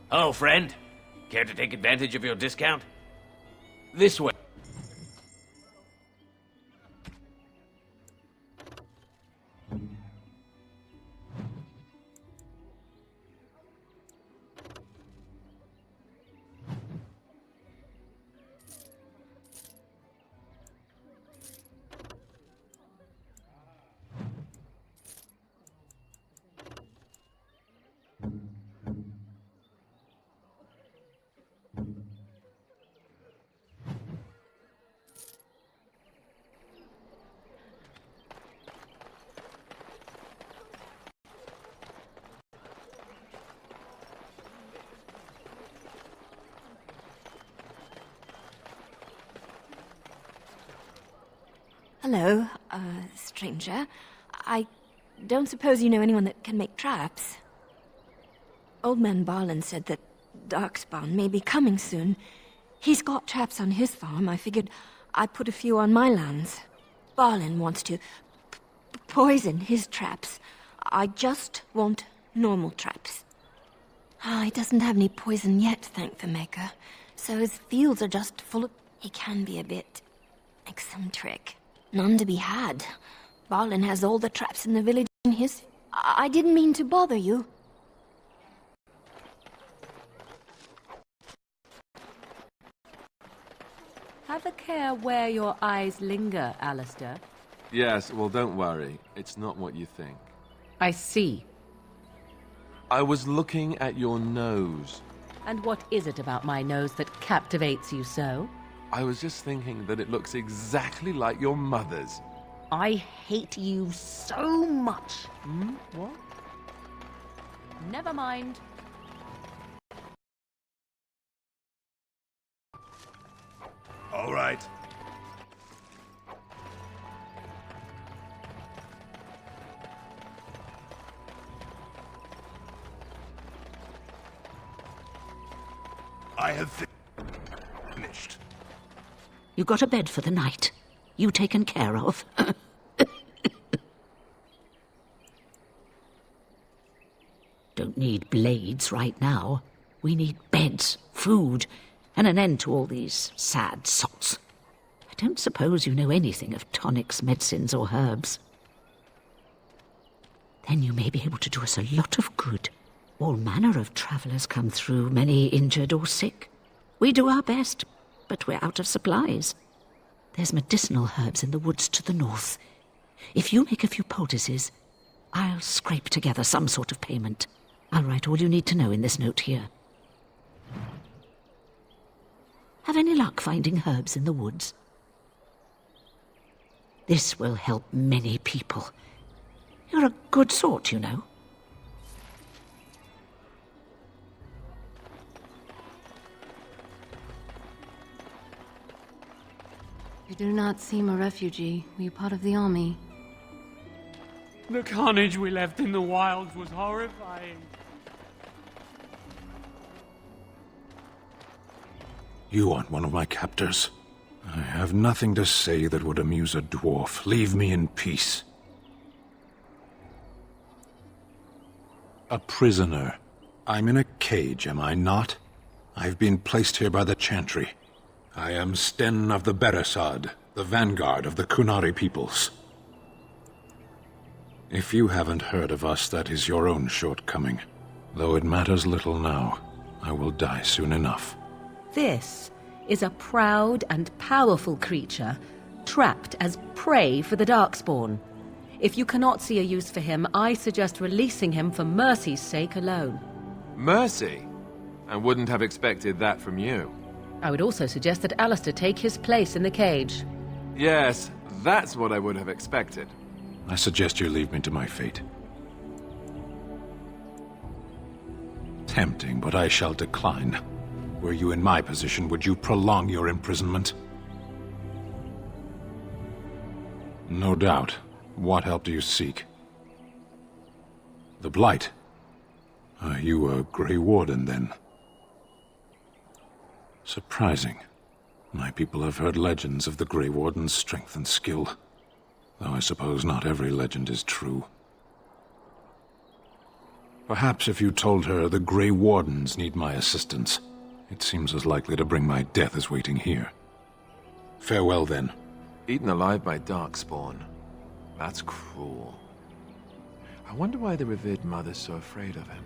Hello, friend. Care to take advantage of your discount? This way. Hello, stranger. I don't suppose you know anyone that can make traps? Old man Barlin said that Darkspawn may be coming soon. He's got traps on his farm. I figured I'd put a few on my lands. Barlin wants to poison his traps. I just want normal traps. He doesn't have any poison yet, thank the Maker. So his fields are just full of... He can be a bit eccentric. None to be had. Barlin has all the traps in the village in his... I didn't mean to bother you. Have a care where your eyes linger, Alistair. Yes, well, don't worry. It's not what you think. I see. I was looking at your nose. And what is it about my nose that captivates you so? I was just thinking that it looks exactly like your mother's. I hate you so much. What? Never mind. All right. I have finished. You got a bed for the night. You taken care of. Don't need blades right now. We need beds, food, and an end to all these sad sots. I don't suppose you know anything of tonics, medicines, or herbs. Then you may be able to do us a lot of good. All manner of travellers come through, many injured or sick. We do our best, but we're out of supplies. There's medicinal herbs in the woods to the north. If you make a few poultices, I'll scrape together some sort of payment. I'll write all you need to know in this note here. Have any luck finding herbs in the woods? This will help many people. You're a good sort, you know. You do not seem a refugee. Were you part of the army? The carnage we left in the wilds was horrifying. You aren't one of my captors. I have nothing to say that would amuse a dwarf. Leave me in peace. A prisoner. I'm in a cage, am I not? I've been placed here by the Chantry. I am Sten of the Beresad, the vanguard of the Kunari peoples. If you haven't heard of us, that is your own shortcoming. Though it matters little now, I will die soon enough. This is a proud and powerful creature, trapped as prey for the Darkspawn. If you cannot see a use for him, I suggest releasing him for mercy's sake alone. Mercy? I wouldn't have expected that from you. I would also suggest that Alistair take his place in the cage. Yes, that's what I would have expected. I suggest you leave me to my fate. Tempting, but I shall decline. Were you in my position, would you prolong your imprisonment? No doubt. What help do you seek? The Blight. Are you a Grey Warden, then? Surprising. My people have heard legends of the Grey Warden's strength and skill, though I suppose not every legend is true. Perhaps if you told her the Grey Wardens need my assistance, it seems as likely to bring my death as waiting here. Farewell, then. Eaten alive by darkspawn. That's cruel. I wonder why the revered mother's so afraid of him.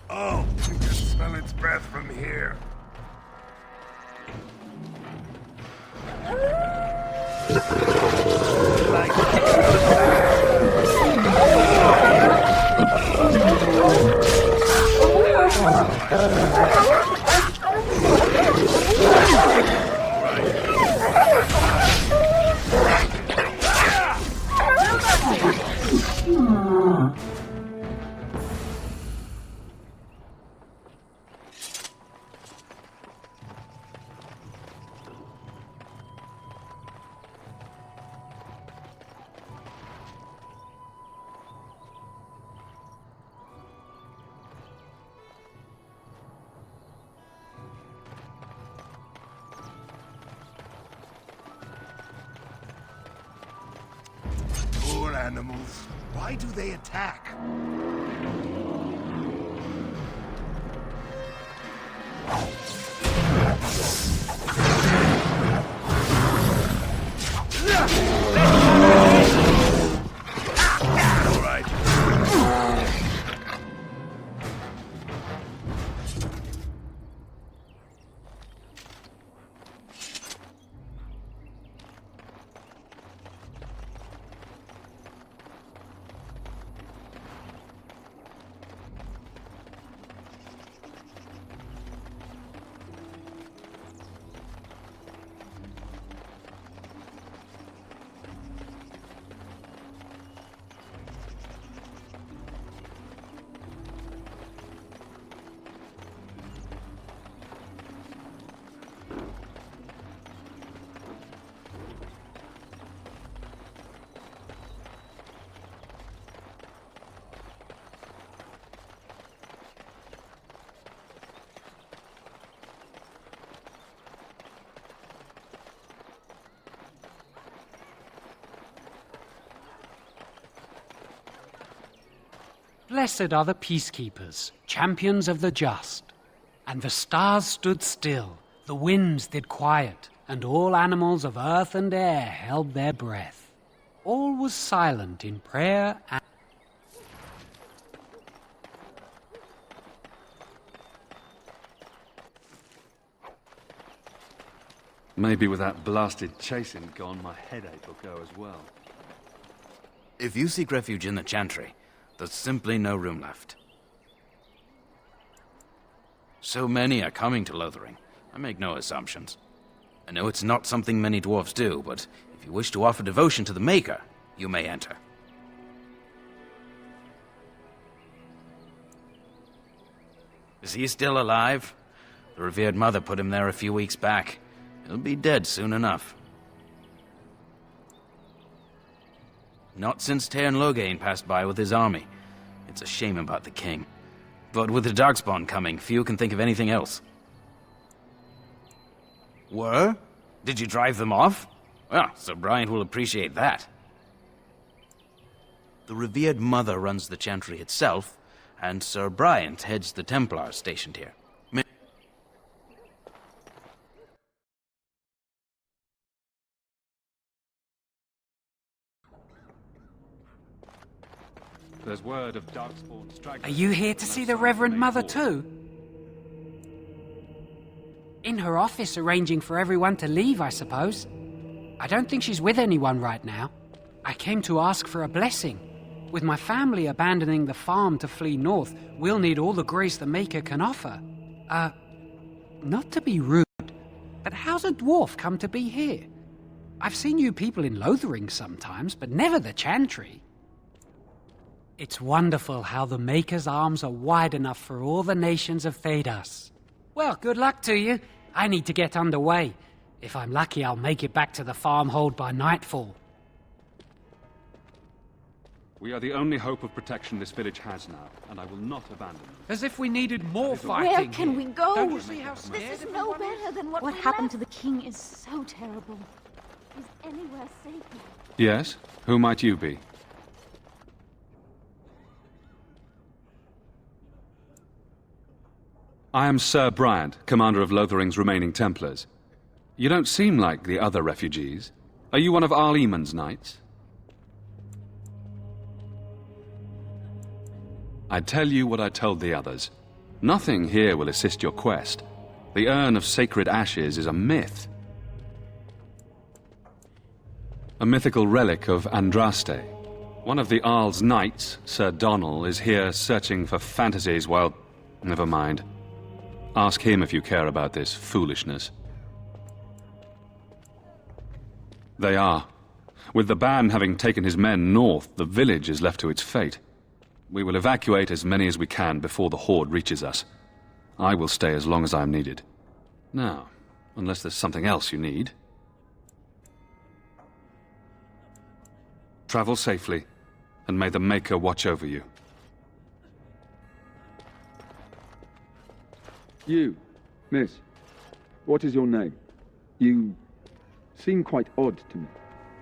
Oh, you can smell its breath from here. Poor animals. Why do they attack? All right. Blessed are the peacekeepers, champions of the just. And the stars stood still, the winds did quiet, and all animals of earth and air held their breath. All was silent in prayer and... Maybe with that blasted chasing gone, my headache will go as well. If you seek refuge in the Chantry, there's simply no room left. So many are coming to Lothering. I make no assumptions. I know it's not something many dwarves do, but if you wish to offer devotion to the Maker, you may enter. Is he still alive? The revered mother put him there a few weeks back. He'll be dead soon enough. Not since Tairn Loghain passed by with his army. It's a shame about the king. But with the Darkspawn coming, few can think of anything else. Were? Did you drive them off? Well, Sir Bryant will appreciate that. The revered mother runs the Chantry itself, and Sir Bryant heads the Templars stationed here. There's word of darkspawn striking. Are you here to see the Reverend Mother too? In her office arranging for everyone to leave, I suppose. I don't think she's with anyone right now. I came to ask for a blessing. With my family abandoning the farm to flee north, we'll need all the grace the Maker can offer. Not to be rude, but how's a dwarf come to be here? I've seen you people in Lothering sometimes, but never the Chantry. It's wonderful how the Maker's arms are wide enough for all the nations of Thedas. Well, good luck to you. I need to get underway. If I'm lucky, I'll make it back to the farmhold by nightfall. We are the only hope of protection this village has now, and I will not abandon them. As if we needed more fighting. Where can we go? Don't you see how This scared is no better than what happened to the king is so terrible. Is anywhere safe? Yes? Who might you be? I am Sir Bryant, commander of Lothering's remaining Templars. You don't seem like the other refugees. Are you one of Arl Eamon's knights? I tell you what I told the others. Nothing here will assist your quest. The Urn of Sacred Ashes is a myth. A mythical relic of Andraste. One of the Arl's knights, Sir Donnell, is here searching for fantasies while... Never mind. Ask him if you care about this foolishness. They are. With the ban having taken his men north, the village is left to its fate. We will evacuate as many as we can before the horde reaches us. I will stay as long as I am needed. Now, unless there's something else you need. Travel safely, and may the Maker watch over you. You, miss, what is your name? You seem quite odd to me.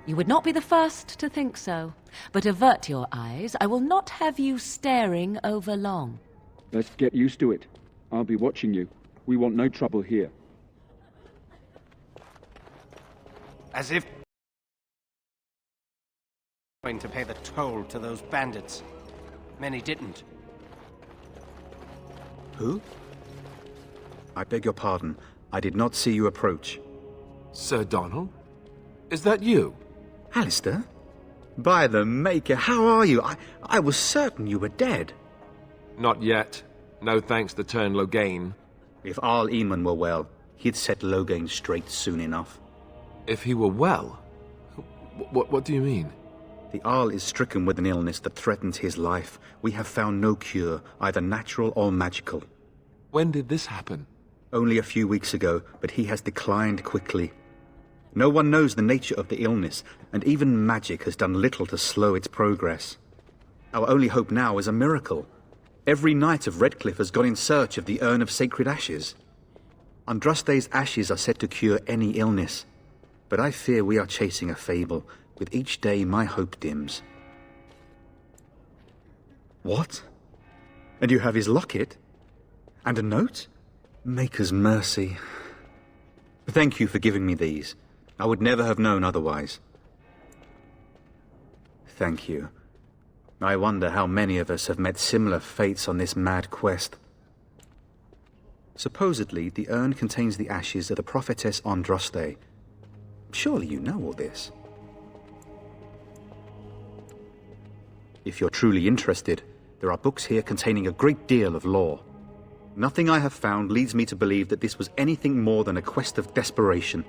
You would not be the first to think so. But avert your eyes. I will not have you staring over long. Let's get used to it. I'll be watching you. We want no trouble here. As if... going to pay the toll to those bandits. Many didn't. Who? I beg your pardon. I did not see you approach. Sir Donnell? Is that you? Alistair? By the Maker, how are you? I was certain you were dead. Not yet. No thanks to turn Loghain. If Arl Eamon were well, he'd set Loghain straight soon enough. If he were well? What do you mean? The Arl is stricken with an illness that threatens his life. We have found no cure, either natural or magical. When did this happen? Only a few weeks ago, but he has declined quickly. No one knows the nature of the illness, and even magic has done little to slow its progress. Our only hope now is a miracle. Every knight of Redcliffe has gone in search of the Urn of Sacred Ashes. Andraste's ashes are said to cure any illness, but I fear we are chasing a fable. With each day, my hope dims. What? And you have his locket? And a note? Maker's mercy. Thank you for giving me these. I would never have known otherwise. Thank you. I wonder how many of us have met similar fates on this mad quest. Supposedly, the urn contains the ashes of the prophetess Andraste. Surely you know all this. If you're truly interested, there are books here containing a great deal of lore. Nothing I have found leads me to believe that this was anything more than a quest of desperation.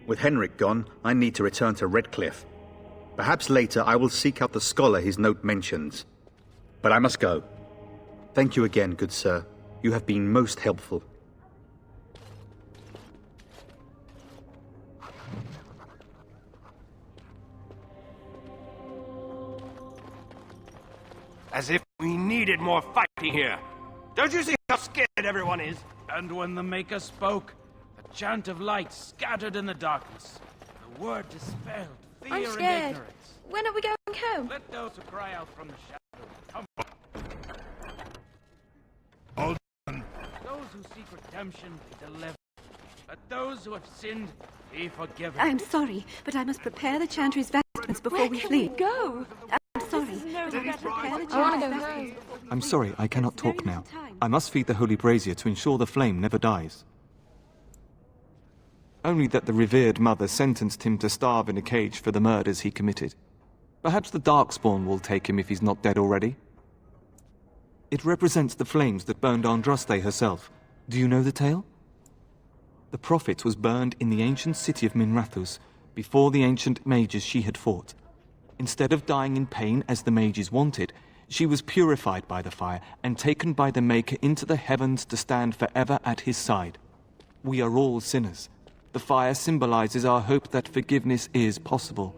With Henrik gone, I need to return to Redcliffe. Perhaps later I will seek out the scholar his note mentions. But I must go. Thank you again, good sir. You have been most helpful. As if we needed more fighting here. Don't you see how scared everyone is? And when the Maker spoke, a chant of light scattered in the darkness. The word dispelled fear I'm and scared. ignorance. When are we going home? Let those who cry out from the shadows come. All done. Those who seek redemption be delivered. Let those who have sinned be forgiven. I'm sorry, but I must prepare the Chantry's vestments before we flee. Go! I'm sorry, but I must prepare the I want to Chantry's go vestments. home. I'm sorry, I cannot talk now. I must feed the holy brazier to ensure the flame never dies. Only that the revered mother sentenced him to starve in a cage for the murders he committed. Perhaps the Darkspawn will take him if he's not dead already. It represents the flames that burned Andraste herself. Do you know the tale? The prophet was burned in the ancient city of Minrathous, before the ancient mages she had fought. Instead of dying in pain as the mages wanted, she was purified by the fire and taken by the Maker into the heavens to stand forever at his side. We are all sinners. The fire symbolizes our hope that forgiveness is possible.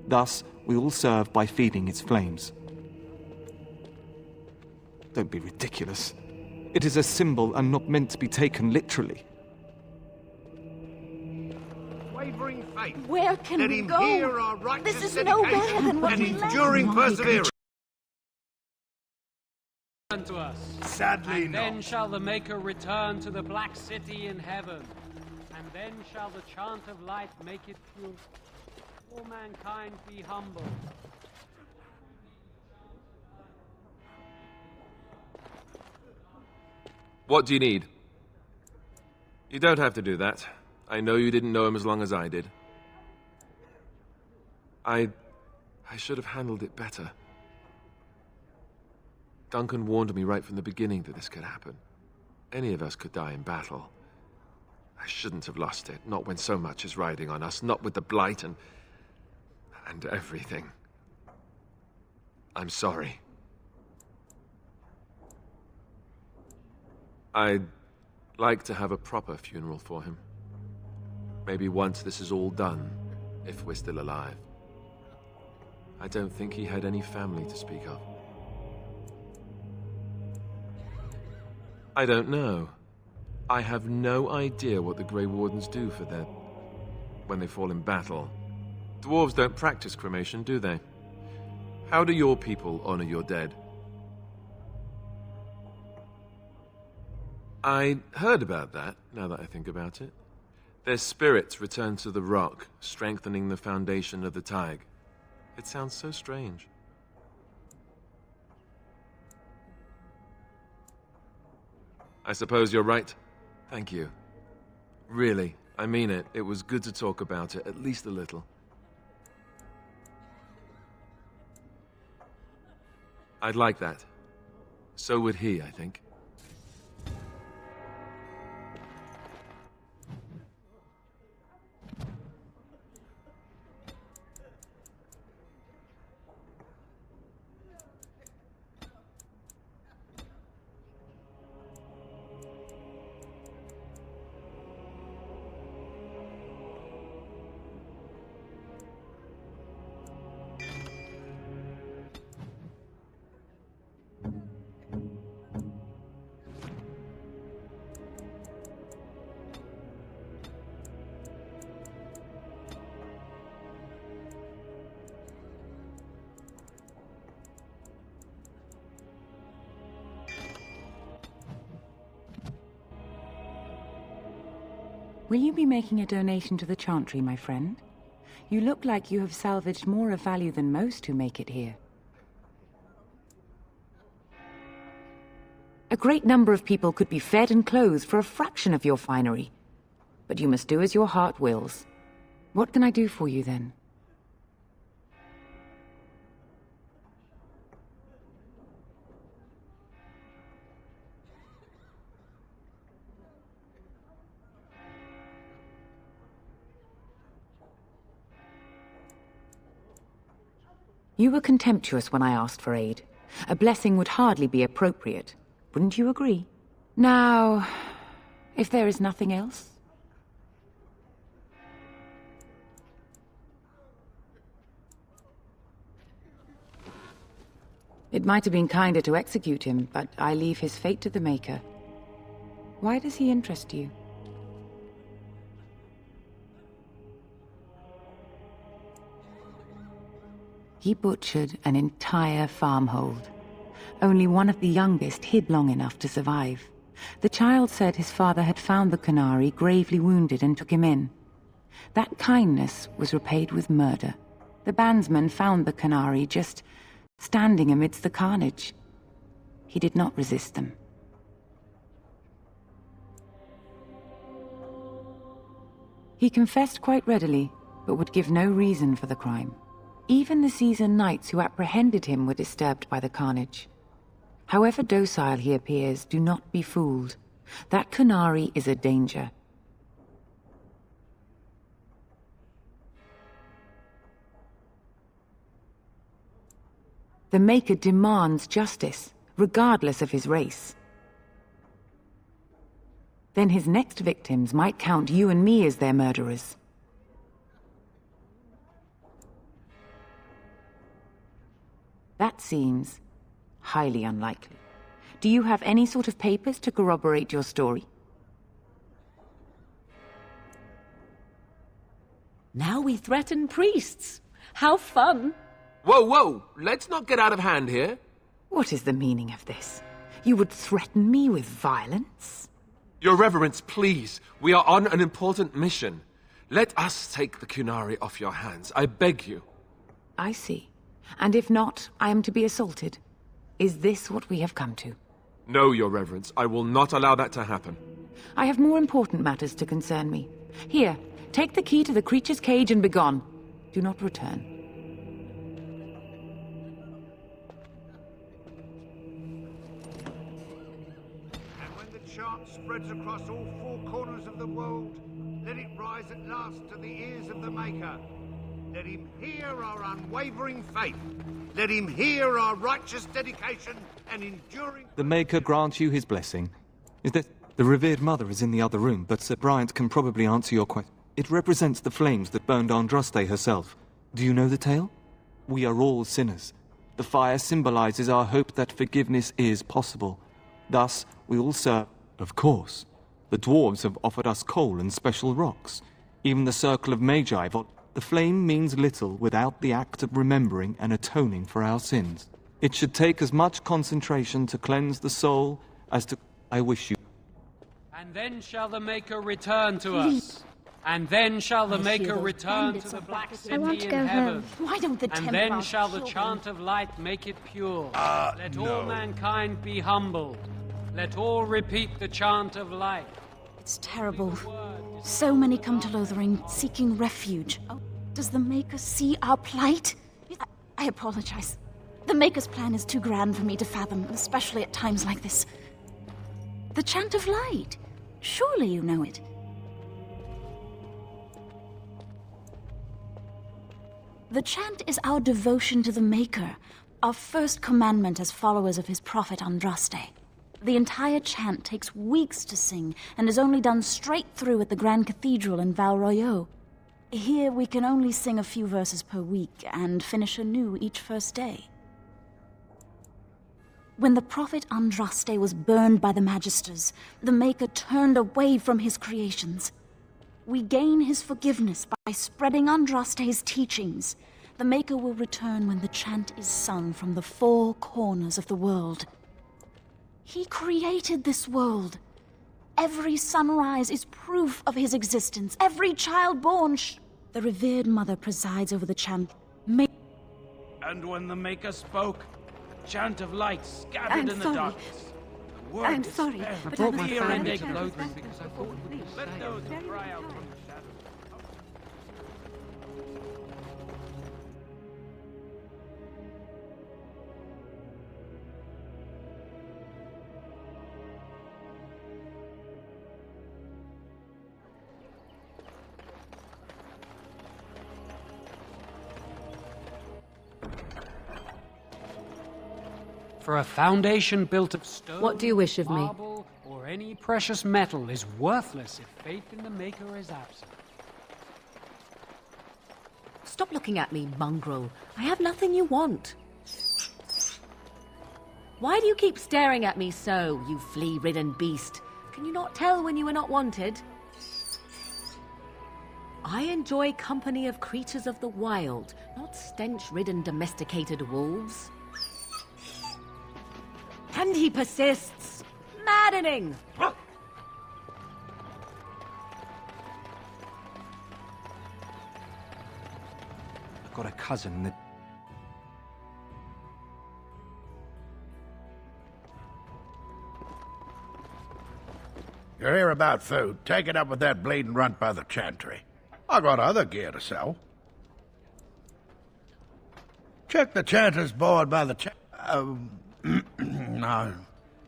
Thus, we all serve by feeding its flames. Don't be ridiculous. It is a symbol and not meant to be taken literally. Wavering faith. Where can Let we him go? hear our righteous This is no better dedication than what and we left. enduring perseverance. Unto us. Sadly and not. then shall the Maker return to the Black City in heaven, and then shall the chant of light make it pure. All mankind be humble. What do you need? You don't have to do that. I know you didn't know him as long as I did. I should have handled it better. Duncan warned me right from the beginning that this could happen. Any of us could die in battle. I shouldn't have lost it, not when so much is riding on us, not with the Blight and everything. I'm sorry. I'd like to have a proper funeral for him. Maybe once this is all done, if we're still alive. I don't think he had any family to speak of. I don't know. I have no idea what the Grey Wardens do for their... when they fall in battle. Dwarves don't practice cremation, do they? How do your people honor your dead? I heard about that, now that I think about it. Their spirits return to the rock, strengthening the foundation of the Tig. It sounds so strange. I suppose you're right. Thank you. Really, I mean it. It was good to talk about it, at least a little. I'd like that. So would he, I think. Will you be making a donation to the Chantry, my friend? You look like you have salvaged more of value than most who make it here. A great number of people could be fed and clothed for a fraction of your finery. But you must do as your heart wills. What can I do for you, then? You were contemptuous when I asked for aid. A blessing would hardly be appropriate. Wouldn't you agree? Now, if there is nothing else... It might have been kinder to execute him, but I leave his fate to the Maker. Why does he interest you? He butchered an entire farmhold. Only one of the youngest hid long enough to survive. The child said his father had found the Canary gravely wounded and took him in. That kindness was repaid with murder. The bandsman found the Canary just standing amidst the carnage. He did not resist them. He confessed quite readily, but would give no reason for the crime. Even the seasoned knights who apprehended him were disturbed by the carnage. However docile he appears, do not be fooled. That Canary is a danger. The Maker demands justice, regardless of his race. Then his next victims might count you and me as their murderers. That seems highly unlikely. Do you have any sort of papers to corroborate your story? Now we threaten priests. How fun! Whoa, whoa! Let's not get out of hand here. What is the meaning of this? You would threaten me with violence? Your Reverence, please. We are on an important mission. Let us take the Kunari off your hands. I beg you. I see. And if not, I am to be assaulted. Is this what we have come to? No, Your Reverence. I will not allow that to happen. I have more important matters to concern me. Here, take the key to the creature's cage and begone. Do not return. And when the chant spreads across all four corners of the world, let it rise at last to the ears of the Maker. Let him hear our unwavering faith. Let him hear our righteous dedication and enduring... The Maker grant you his blessing. Is that... The revered mother is in the other room, but Sir Bryant can probably answer your question. It represents the flames that burned Andraste herself. Do you know the tale? We are all sinners. The fire symbolizes our hope that forgiveness is possible. Thus, we all serve... Of course. The dwarves have offered us coal and special rocks. Even the Circle of Magi... The flame means little without the act of remembering and atoning for our sins. It should take as much concentration to cleanse the soul as to... I wish you... And then shall the Maker return to us. And then shall the Maker return to the Black City in heaven. Why don't the And then shall the chant of light make it pure. Let all mankind be humble. Let all repeat the chant of light. It's terrible. So many come to Lothering, seeking refuge. Does the Maker see our plight? I apologize. The Maker's plan is too grand for me to fathom, especially at times like this. The chant of light. Surely you know it. The chant is our devotion to the Maker, our first commandment as followers of his prophet Andraste. The entire chant takes weeks to sing and is only done straight through at the Grand Cathedral in Val Royeaux. Here we can only sing a few verses per week and finish anew each first day. When the prophet Andraste was burned by the Magisters, the Maker turned away from his creations. We gain his forgiveness by spreading Andraste's teachings. The Maker will return when the chant is sung from the four corners of the world. He created this world. Every sunrise is proof of his existence. Every child born... The revered mother presides over the chant. And when the Maker spoke, a chant of light scattered I'm in the sorry. darkness. The word I'm despair sorry, but brought I my must fear find and the egg chant of Lothering light. because I thought it would be let those who cry out from the shadows. For a foundation built of stone, What do you wish of me? marble, or any precious metal is worthless if faith in the Maker is absent. Stop looking at me, mongrel. I have nothing you want. Why do you keep staring at me so, you flea-ridden beast? Can you not tell when you are not wanted? I enjoy company of creatures of the wild, not stench-ridden domesticated wolves. And he persists. Maddening! I've got a cousin that... You're here about food. Take it up with that bleeding runt by the chantry. I got other gear to sell. Check the chanter's board by the no.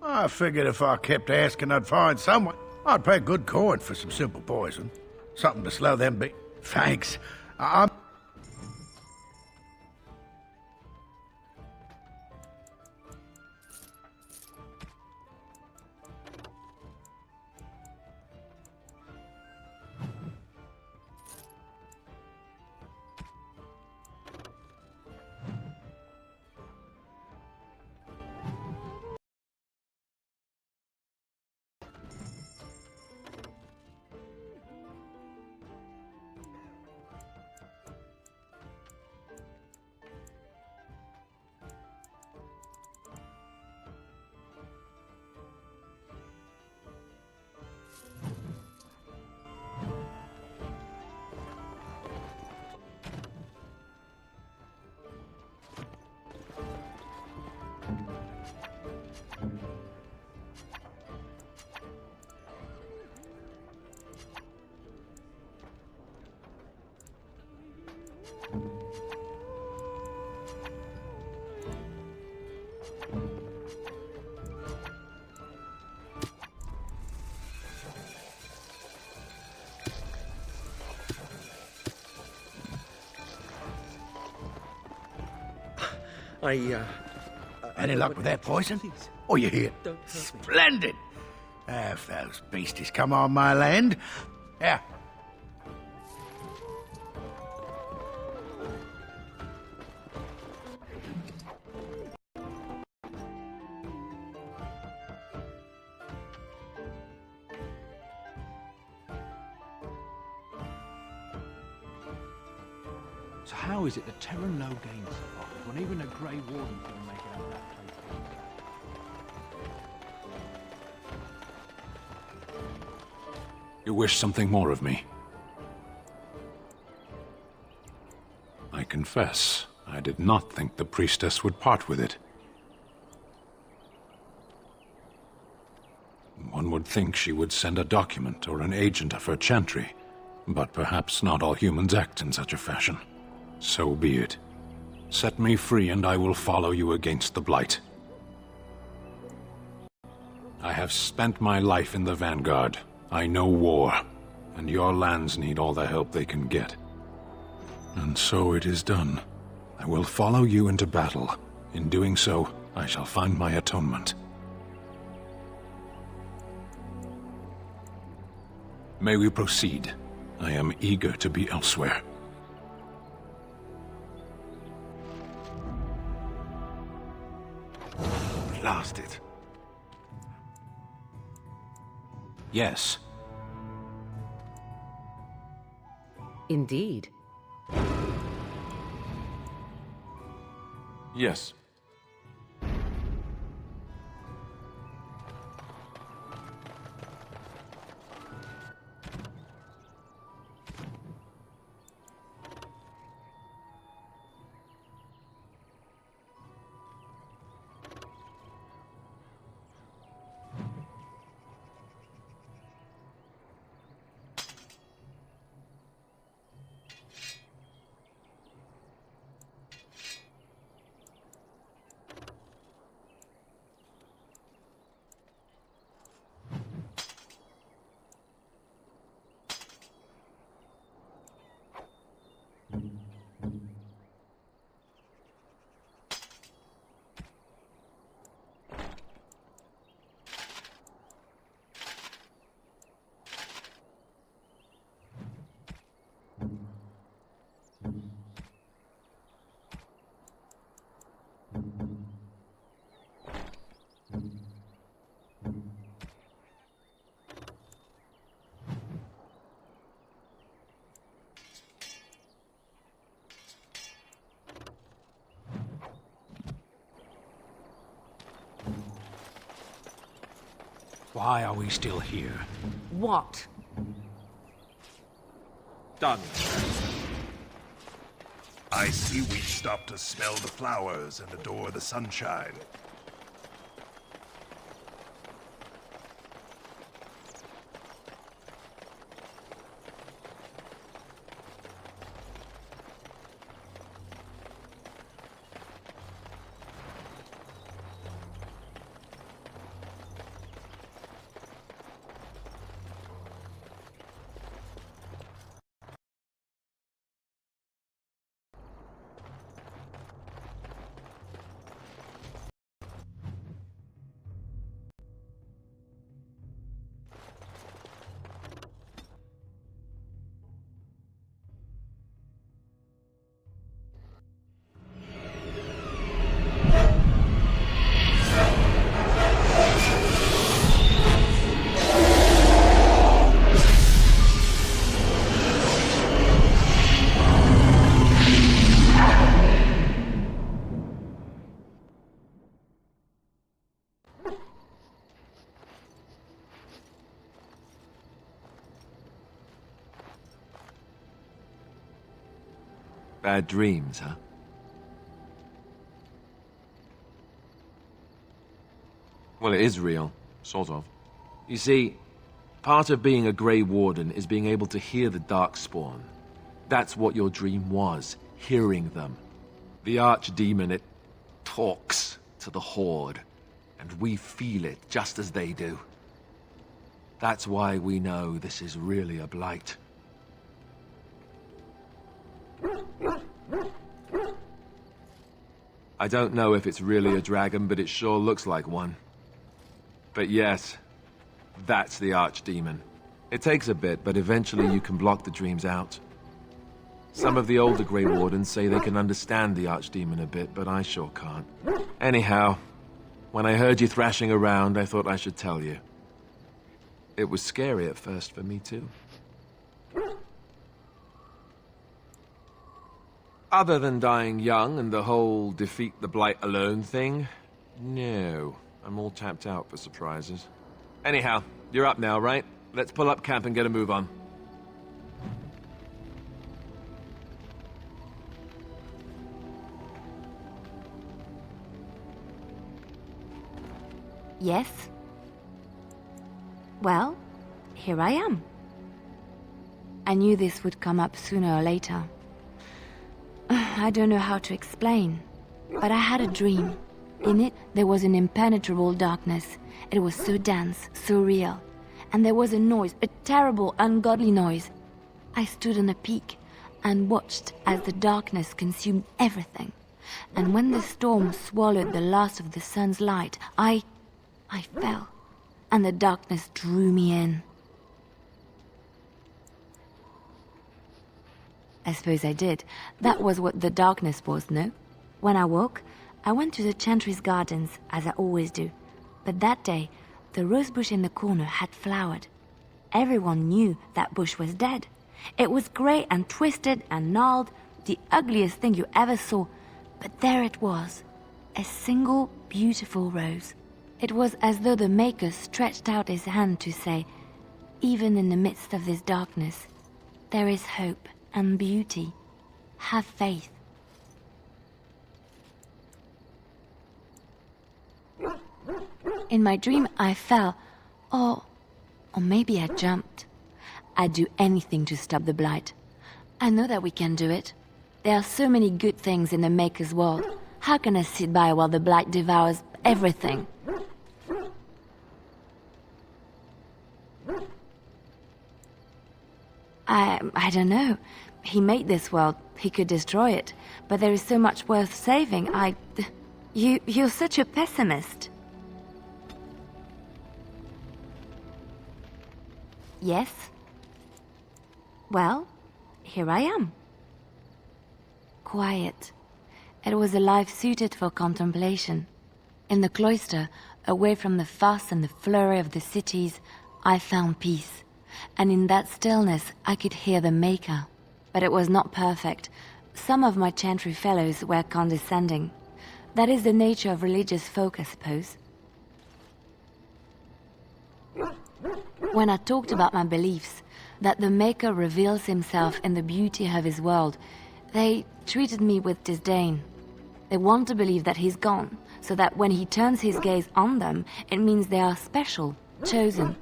I figured if I kept asking, I'd find someone. I'd pay good coin for some simple poison. Something to slow them Thanks. I'm... Any luck with that poison? Oh, you hear? Splendid! If those beasties come on my land... Yeah. So how is it the Terran no gain survives when even a Grey Warden couldn't make it out of that place? You wish something more of me? I confess, I did not think the priestess would part with it. One would think she would send a document or an agent of her chantry, but perhaps not all humans act in such a fashion. So be it. Set me free and I will follow you against the Blight. I have spent my life in the Vanguard. I know war, and your lands need all the help they can get. And so it is done. I will follow you into battle. In doing so, I shall find my atonement. May we proceed? I am eager to be elsewhere. Blast it. Yes. Indeed. Yes. Why are we still here? What? Done. I see we stopped to smell the flowers and adore the sunshine. Bad dreams, huh? Well, it is real, sort of. You see, part of being a Grey Warden is being able to hear the Darkspawn. That's what your dream was, hearing them. The Archdemon, it talks to the Horde, and we feel it just as they do. That's why we know this is really a blight. I don't know if it's really a dragon, but it sure looks like one. But yes, that's the archdemon. It takes a bit, but eventually you can block the dreams out. Some of the older Grey Wardens say they can understand the archdemon a bit, but I sure can't. Anyhow, when I heard you thrashing around, I thought I should tell you. It was scary at first for me, too. Other than dying young and the whole defeat the Blight alone thing, no. I'm all tapped out for surprises. Anyhow, you're up now, right? Let's pull up camp and get a move on. Yes? Well, here I am. I knew this would come up sooner or later. I don't know how to explain, but I had a dream. In it, there was an impenetrable darkness. It was so dense, so real. And there was a noise, a terrible, ungodly noise. I stood on a peak and watched as the darkness consumed everything. And when the storm swallowed the last of the sun's light, I fell, and the darkness drew me in. I suppose I did. That was what the darkness was, no? When I woke, I went to the Chantry's gardens, as I always do. But that day, the rosebush in the corner had flowered. Everyone knew that bush was dead. It was grey and twisted and gnarled, the ugliest thing you ever saw. But there it was, a single beautiful rose. It was as though the Maker stretched out his hand to say, even in the midst of this darkness, there is hope and beauty. Have faith. In my dream, I fell, or maybe I jumped. I'd do anything to stop the Blight. I know that we can do it. There are so many good things in the Maker's world. How can I sit by while the Blight devours everything? I don't know. He made this world. He could destroy it. But there is so much worth saving. You're such a pessimist. Yes? Well, here I am. Quiet. It was a life suited for contemplation. In the cloister, away from the fuss and the flurry of the cities, I found peace. And in that stillness, I could hear the Maker. But it was not perfect. Some of my Chantry fellows were condescending. That is the nature of religious folk, I suppose. When I talked about my beliefs, that the Maker reveals himself in the beauty of his world, they treated me with disdain. They want to believe that he's gone, so that when he turns his gaze on them, it means they are special, chosen.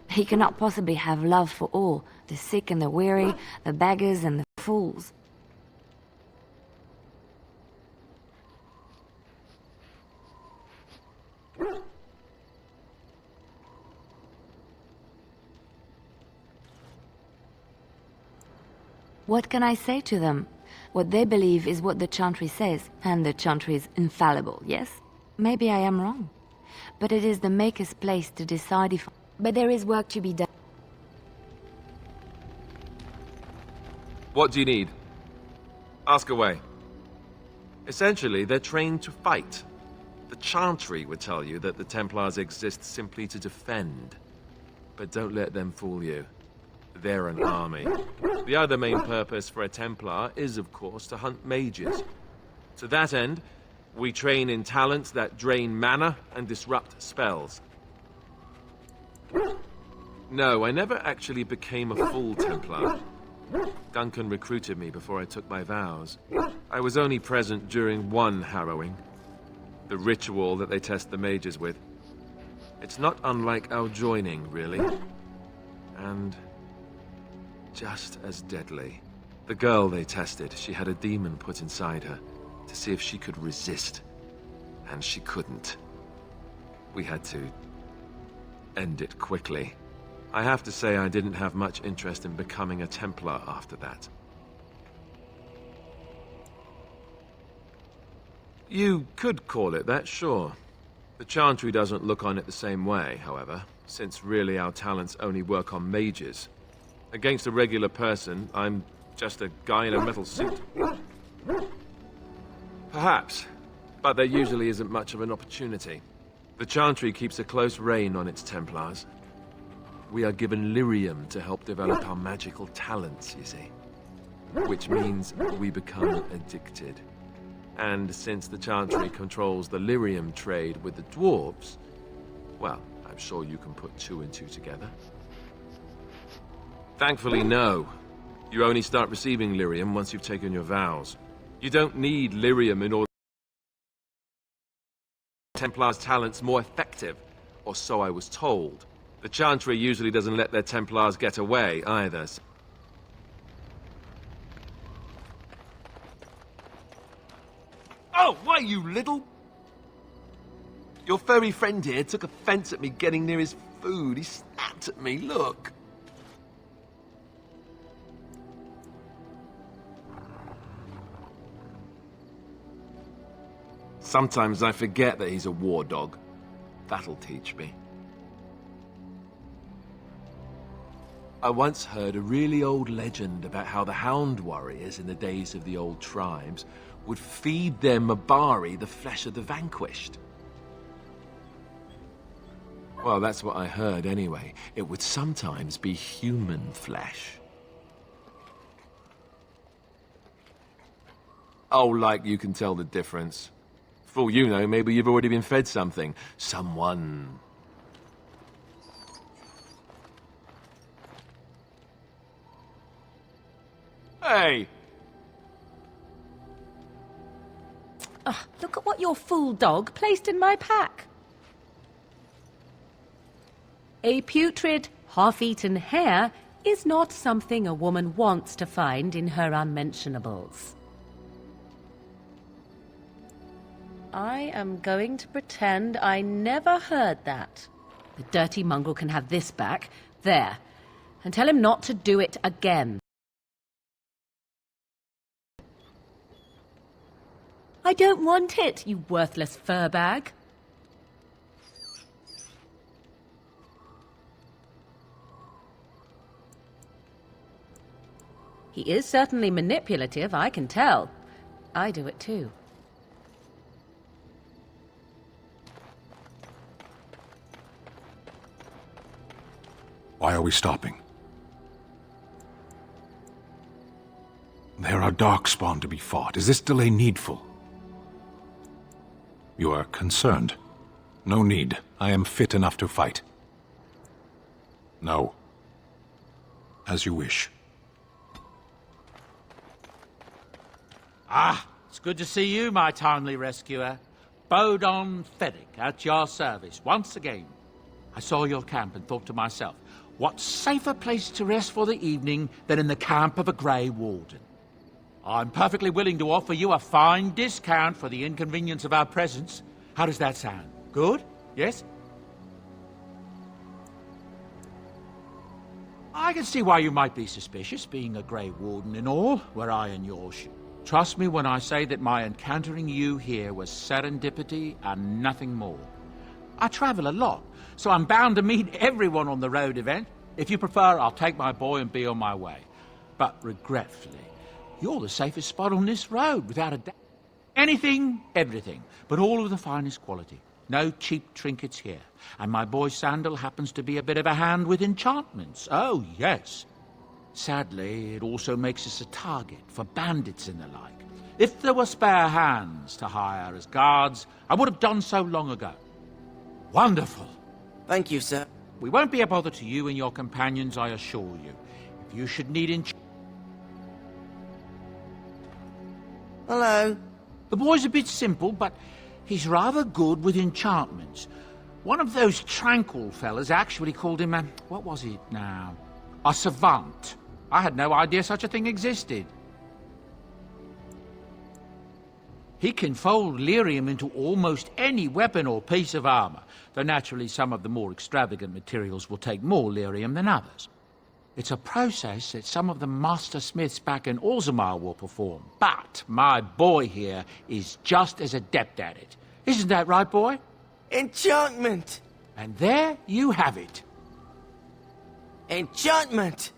He cannot possibly have love for all, the sick and the weary, the beggars and the fools. What can I say to them? What they believe is what the Chantry says, and the Chantry is infallible, yes? Maybe I am wrong. But it is the Maker's place to decide if... But there is work to be done. What do you need? Ask away. Essentially, they're trained to fight. The Chantry would tell you that the Templars exist simply to defend. But don't let them fool you. They're an army. The other main purpose for a Templar is, of course, to hunt mages. To that end, we train in talents that drain mana and disrupt spells. No, I never actually became a full Templar. Duncan recruited me before I took my vows. I was only present during one harrowing. The ritual that they test the mages with. It's not unlike our joining, really. And just as deadly. The girl they tested, she had a demon put inside her to see if she could resist. And she couldn't. We had to end it quickly. I have to say I didn't have much interest in becoming a Templar after that. You could call it that, sure. The Chantry doesn't look on it the same way, however, since really our talents only work on mages. Against a regular person, I'm just a guy in a metal suit. Perhaps, but there usually isn't much of an opportunity. The Chantry keeps a close rein on its Templars. We are given lyrium to help develop our magical talents, you see. Which means we become addicted. And since the Chantry controls the lyrium trade with the dwarves, well, I'm sure you can put 2 and 2 together. Thankfully, no. You only start receiving lyrium once you've taken your vows. You don't need lyrium in order to make Templars' talents more effective, or so I was told. The Chantry usually doesn't let their Templars get away, either. Oh, why, you little... Your furry friend here took offense at me getting near his food. He snapped at me, look. Sometimes I forget that he's a war dog. That'll teach me. I once heard a really old legend about how the Hound warriors in the days of the old tribes would feed their Mabari the flesh of the vanquished. Well, that's what I heard anyway. It would sometimes be human flesh. Oh, like you can tell the difference. For all you know, maybe you've already been fed something. Someone. Hey! Look at what your fool dog placed in my pack. A putrid, half-eaten hare is not something a woman wants to find in her unmentionables. I am going to pretend I never heard that. The dirty mongrel can have this back. There. And tell him not to do it again. I don't want it, you worthless fur bag. He is certainly manipulative, I can tell. I do it too. Why are we stopping? There are darkspawn to be fought. Is this delay needful? You are concerned. No need. I am fit enough to fight. No. As you wish. Ah, it's good to see you, my timely rescuer. Bodon Feddick, at your service, once again. I saw your camp and thought to myself, what safer place to rest for the evening than in the camp of a Grey Warden? I'm perfectly willing to offer you a fine discount for the inconvenience of our presence. How does that sound? Good? Yes? I can see why you might be suspicious, being a Grey Warden and all, were I in your shoes. Trust me when I say that my encountering you here was serendipity and nothing more. I travel a lot, so I'm bound to meet everyone on the road event. If you prefer, I'll take my boy and be on my way. But regretfully, you're the safest spot on this road, without a doubt. Anything, everything, but all of the finest quality. No cheap trinkets here. And my boy Sandal happens to be a bit of a hand with enchantments. Oh, yes. Sadly, it also makes us a target for bandits and the like. If there were spare hands to hire as guards, I would have done so long ago. Wonderful. Thank you, sir. We won't be a bother to you and your companions, I assure you. If you should need Hello. The boy's a bit simple, but he's rather good with enchantments. One of those tranquil fellas actually called him what was it now? A savant. I had no idea such a thing existed. He can fold lyrium into almost any weapon or piece of armor, though naturally some of the more extravagant materials will take more lyrium than others. It's a process that some of the master smiths back in Orzammar will perform. But my boy here is just as adept at it. Isn't that right, boy? Enchantment! And there you have it. Enchantment!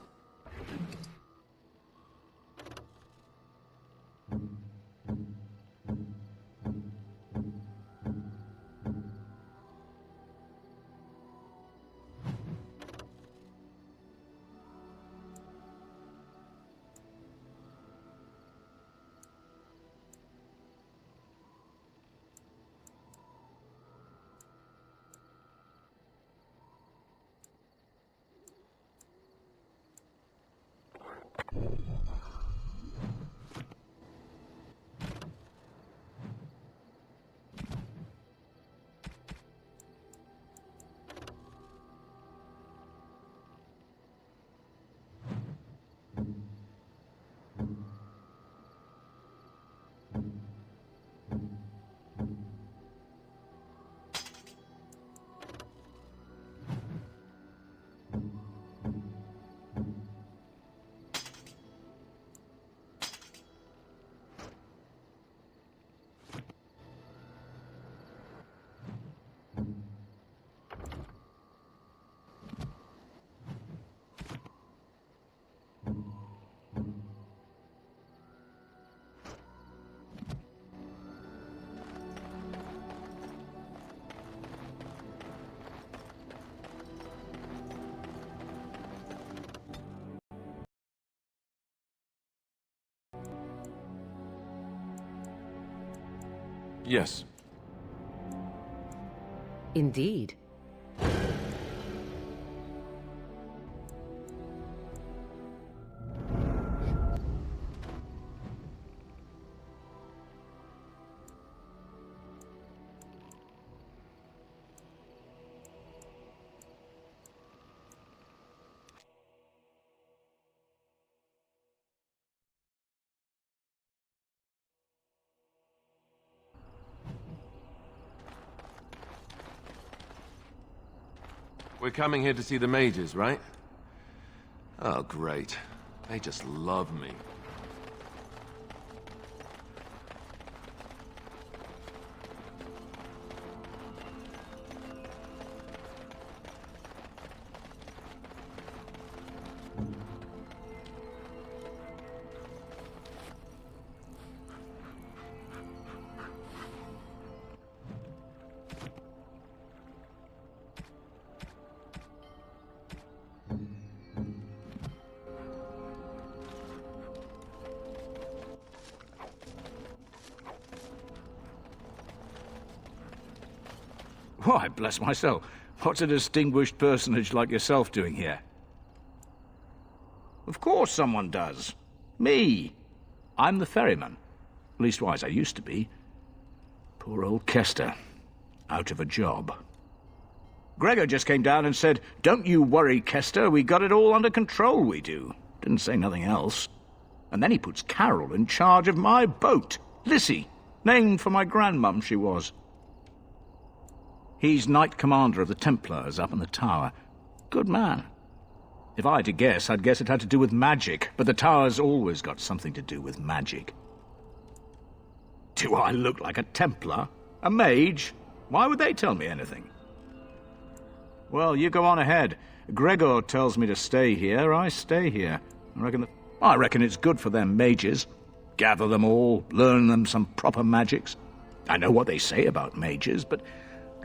Yes. Indeed. We're coming here to see the mages, right? Oh, great. They just love me. Why, bless my soul, what's a distinguished personage like yourself doing here? Of course someone does. Me. I'm the ferryman. Leastwise, I used to be. Poor old Kester. Out of a job. Gregor just came down and said, "Don't you worry, Kester, we got it all under control, we do." Didn't say nothing else. And then he puts Carol in charge of my boat. Lissy, named for my grandmum she was. He's Knight Commander of the Templars up in the tower. Good man. If I had to guess, I'd guess it had to do with magic, but the tower's always got something to do with magic. Do I look like a Templar? A mage? Why would they tell me anything? Well, you go on ahead. Gregor tells me to stay here, I stay here. I reckon it's good for them mages. Gather them all, learn them some proper magics. I know what they say about mages, but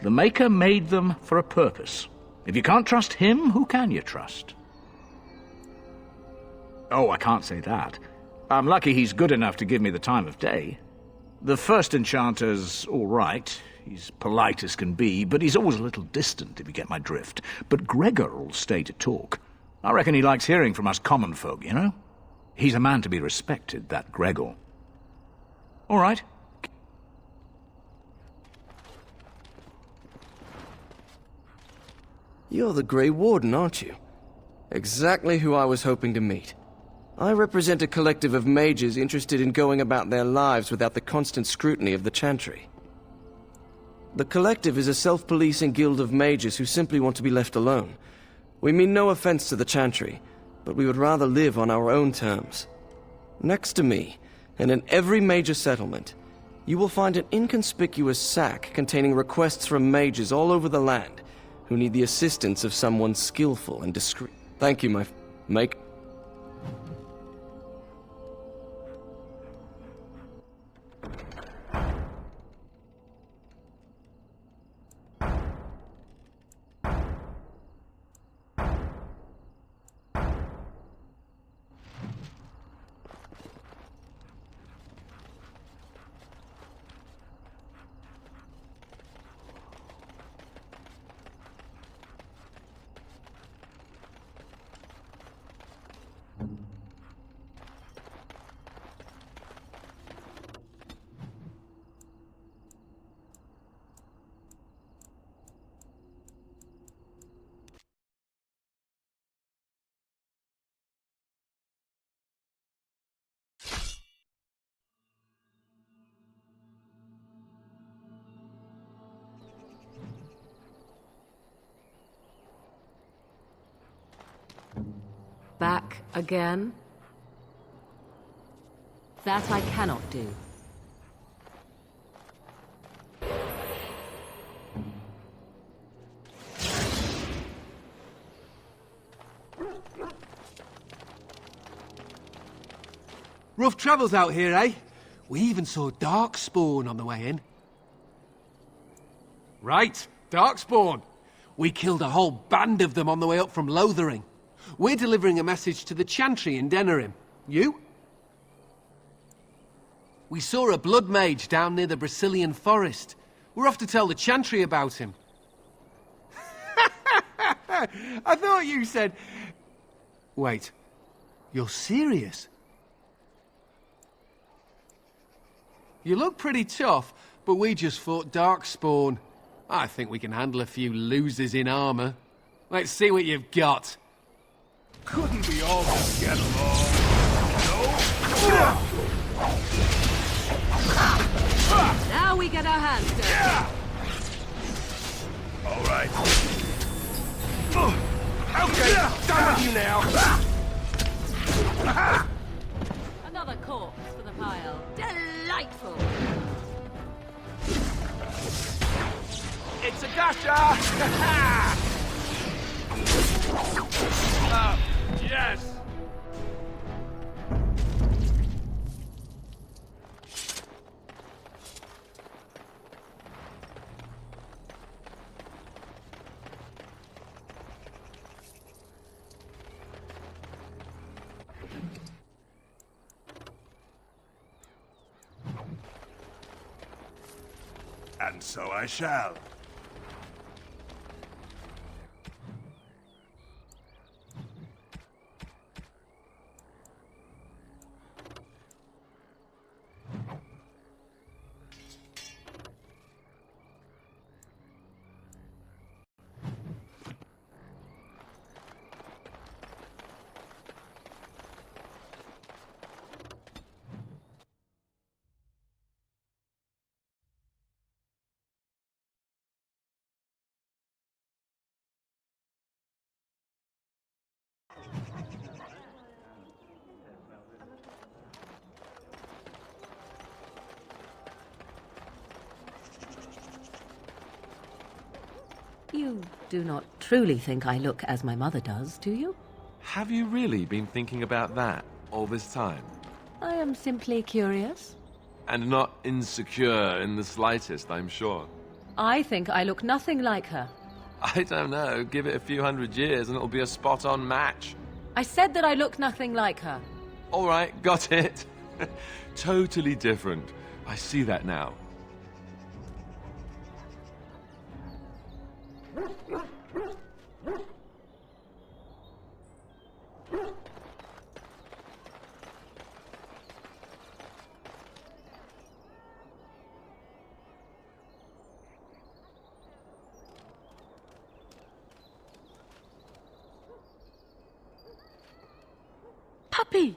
the Maker made them for a purpose. If you can't trust him, who can you trust? Oh, I can't say that. I'm lucky he's good enough to give me the time of day. The first enchanter's all right. He's polite as can be, but he's always a little distant, if you get my drift. But Gregor'll stay to talk. I reckon he likes hearing from us common folk, you know? He's a man to be respected, that Gregor. All right. You're the Grey Warden, aren't you? Exactly who I was hoping to meet. I represent a collective of mages interested in going about their lives without the constant scrutiny of the Chantry. The collective is a self-policing guild of mages who simply want to be left alone. We mean no offense to the Chantry, but we would rather live on our own terms. Next to me, and in every major settlement, you will find an inconspicuous sack containing requests from mages all over the land who need the assistance of someone skillful and discreet. Thank you, my make. Back again? That I cannot do. Rough travels out here, eh? We even saw Darkspawn on the way in. Right, Darkspawn. We killed a whole band of them on the way up from Lothering. We're delivering a message to the Chantry in Denerim. You? We saw a blood mage down near the Brazilian forest. We're off to tell the Chantry about him. I thought you said... Wait, you're serious? You look pretty tough, but we just fought Darkspawn. I think we can handle a few losers in armor. Let's see what you've got. Couldn't we all just get along? No? Now we get our hands dirty. Yeah. All right. Okay, done with you now. Another corpse for the pile. Delightful. It's a gotcha! Yes! And so I shall. You do not truly think I look as my mother does, do you? Have you really been thinking about that all this time? I am simply curious. And not insecure in the slightest, I'm sure. I think I look nothing like her. I don't know. Give it a few hundred years and it'll be a spot-on match. I said that I look nothing like her. All right, got it. Totally different. I see that now. Puppy!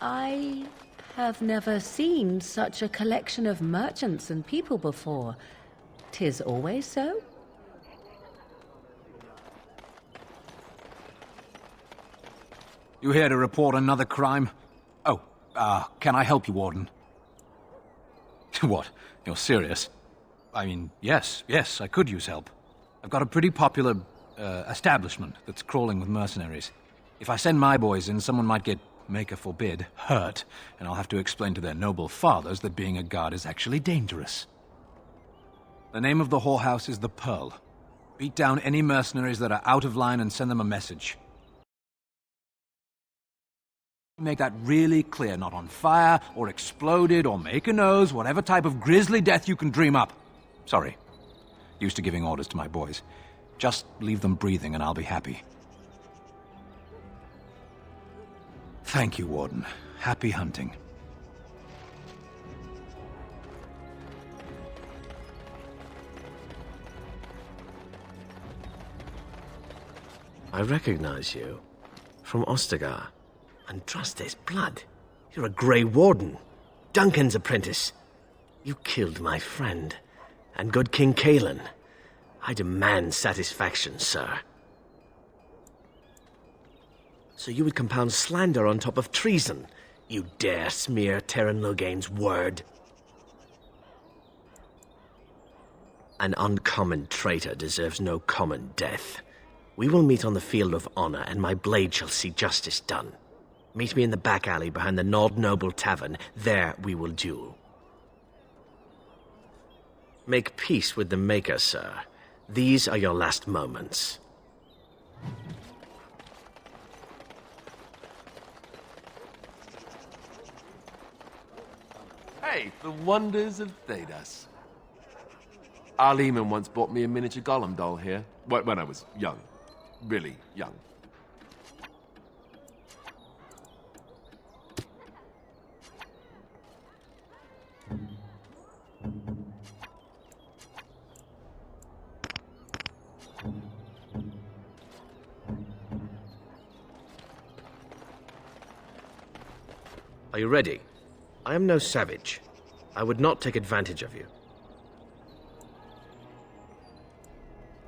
I have never seen such a collection of merchants and people before. 'Tis always so? You here to report another crime? Oh, can I help you, Warden? What? You're serious? I mean, yes, I could use help. I've got a pretty popular, establishment that's crawling with mercenaries. If I send my boys in, someone might get, Maker forbid, hurt, and I'll have to explain to their noble fathers that being a guard is actually dangerous. The name of the whorehouse is the Pearl. Beat down any mercenaries that are out of line and send them a message. Make that really clear, not on fire, or exploded, or make a nose, whatever type of grisly death you can dream up. Sorry. Used to giving orders to my boys. Just leave them breathing and I'll be happy. Thank you, Warden. Happy hunting. I recognize you. From Ostagar. And trust his blood. You're a Grey Warden. Duncan's apprentice. You killed my friend. And good King Cailan. I demand satisfaction, sir. So you would compound slander on top of treason? You dare smear Terran Loghain's word? An uncommon traitor deserves no common death. We will meet on the field of honor, and my blade shall see justice done. Meet me in the back alley behind the Nod Noble Tavern. There we will duel. Make peace with the Maker, sir. These are your last moments. Hey, the wonders of Thedas. Our Lehman once bought me a miniature Gollum doll here. When I was young. Really young. Are you ready? I am no savage. I would not take advantage of you.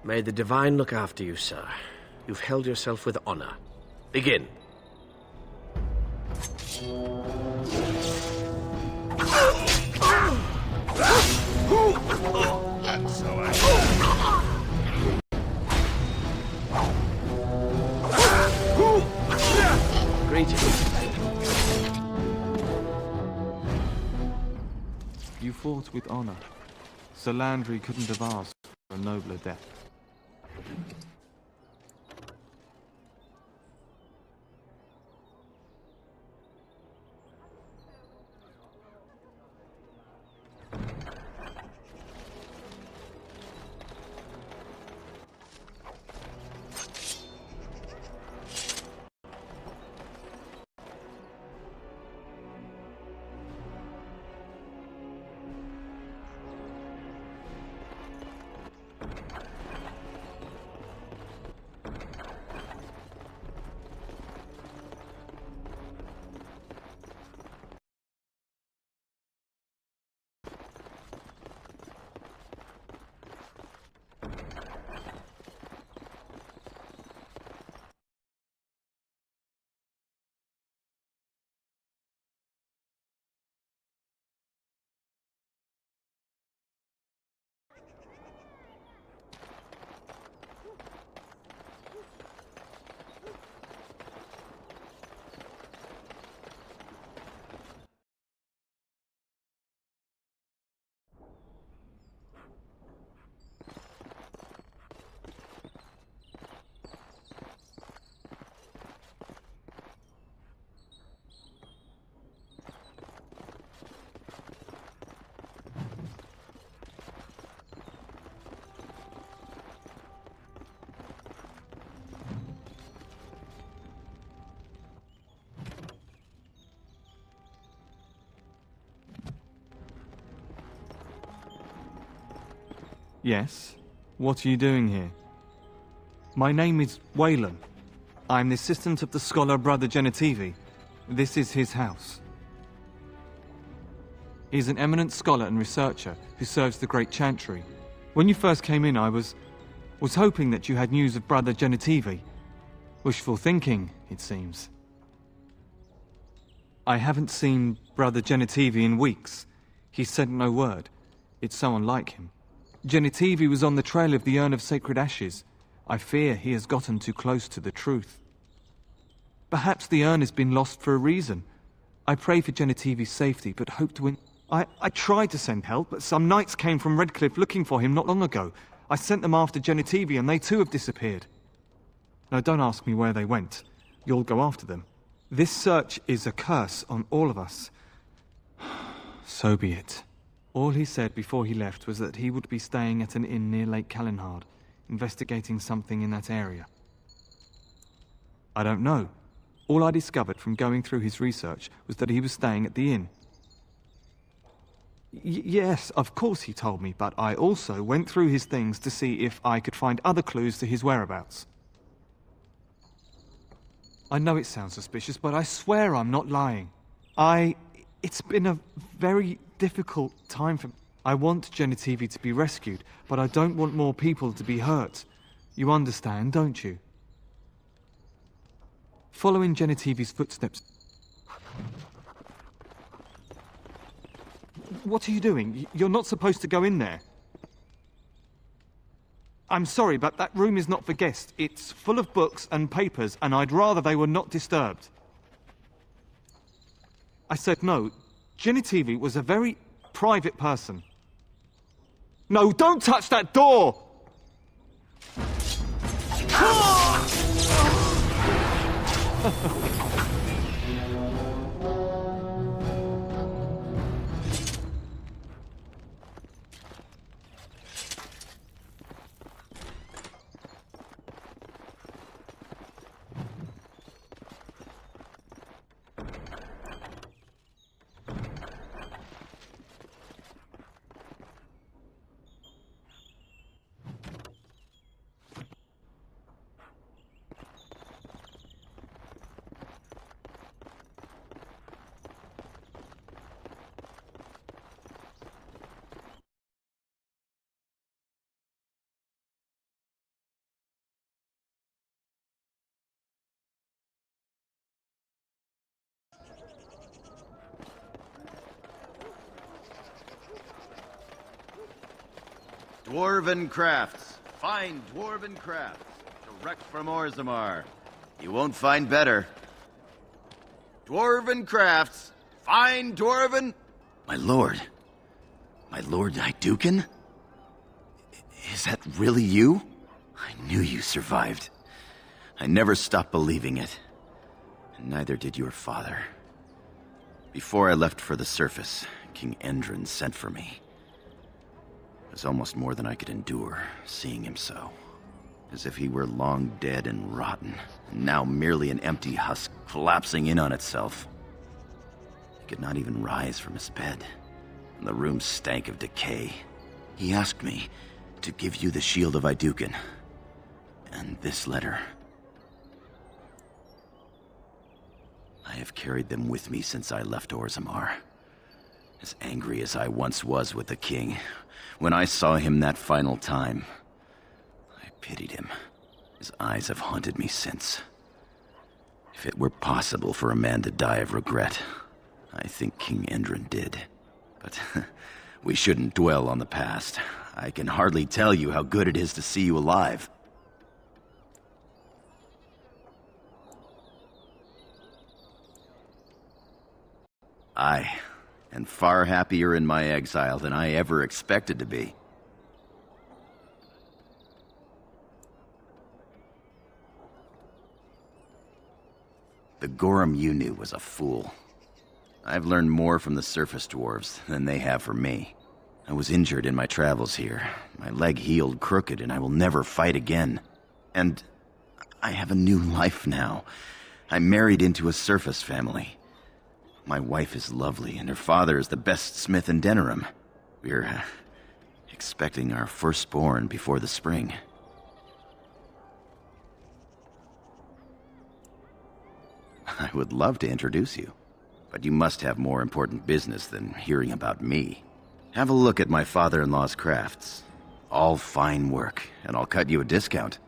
May the Divine look after you, sir. You've held yourself with honor. Begin. That's so Greetings. You fought with honor. Sir Landry couldn't have asked for a nobler death. Yes? What are you doing here? My name is Wayland. I'm the assistant of the scholar Brother Genitivi. This is his house. He's an eminent scholar and researcher who serves the Great Chantry. When you first came in, I was hoping that you had news of Brother Genitivi. Wishful thinking, it seems. I haven't seen Brother Genitivi in weeks. He sent no word. It's so unlike him. Genitivi was on the trail of the Urn of Sacred Ashes. I fear he has gotten too close to the truth. Perhaps the urn has been lost for a reason. I pray for Genitivi's safety, but hope to win. I tried to send help, but some knights came from Redcliffe looking for him not long ago. I sent them after Genitivi, and they too have disappeared. Now, don't ask me where they went. You'll go after them. This search is a curse on all of us. So be it. All he said before he left was that he would be staying at an inn near Lake Callinhard, investigating something in that area. I don't know. All I discovered from going through his research was that he was staying at the inn. Yes, of course he told me, but I also went through his things to see if I could find other clues to his whereabouts. I know it sounds suspicious, but I swear I'm not lying. It's been a very difficult time for me. I want Genitivi to be rescued, but I don't want more people to be hurt. You understand, don't you? Following Genitivi's footsteps... What are you doing? You're not supposed to go in there. I'm sorry, but that room is not for guests. It's full of books and papers, and I'd rather they were not disturbed. I said no. Genitivi was a very private person. No, don't touch that door! Dwarven crafts. Fine dwarven crafts. Direct from Orzammar. You won't find better. Dwarven crafts. Fine dwarven... My lord. My lord Hydukin? Is that really you? I knew you survived. I never stopped believing it. And neither did your father. Before I left for the surface, King Endrin sent for me. It was almost more than I could endure, seeing him so. As if he were long dead and rotten, and now merely an empty husk collapsing in on itself. He could not even rise from his bed, and the room stank of decay. He asked me to give you the shield of Hydukin, and this letter. I have carried them with me since I left Orzammar. As angry as I once was with the king, when I saw him that final time, I pitied him. His eyes have haunted me since. If it were possible for a man to die of regret, I think King Endrin did. But we shouldn't dwell on the past. I can hardly tell you how good it is to see you alive. I am far happier in my exile than I ever expected to be. The Gorham you knew was a fool. I've learned more from the surface dwarves than they have from me. I was injured in my travels here. My leg healed crooked, and I will never fight again. And I have a new life now. I'm married into a surface family. My wife is lovely, and her father is the best smith in Denerim. We're expecting our firstborn before the spring. would love to introduce you. But you must have more important business than hearing about me. Have a look at my father-in-law's crafts. All fine work, and I'll cut you a discount.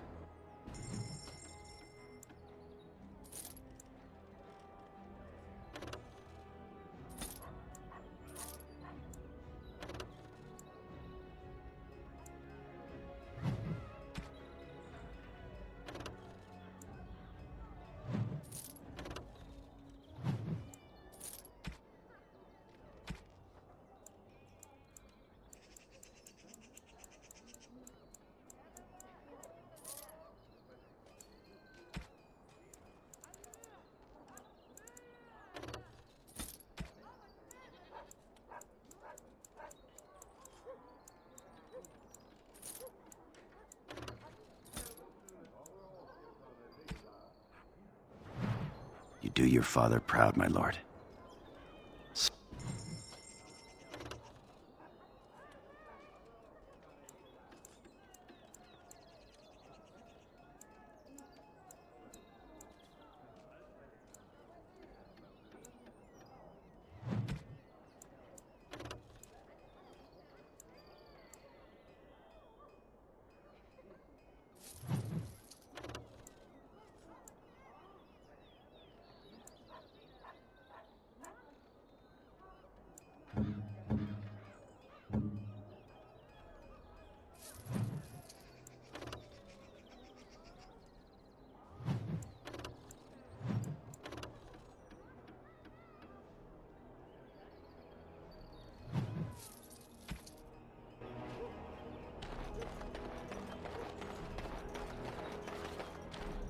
You do your father proud, my lord.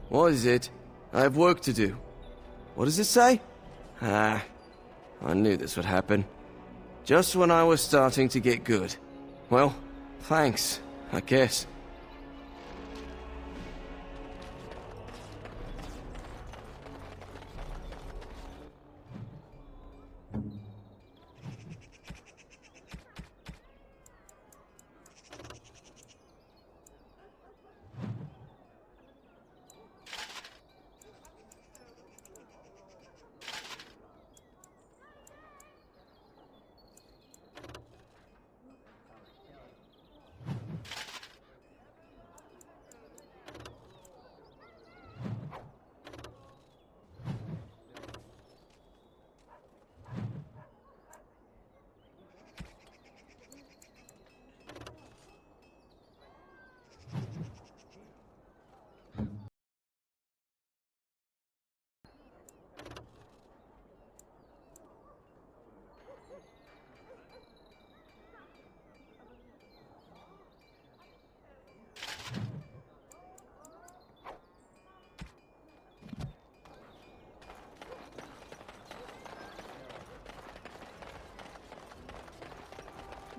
What is it? I have work to do. What does it say? Ah, I knew this would happen. Just when I was starting to get good. Well, thanks, I guess.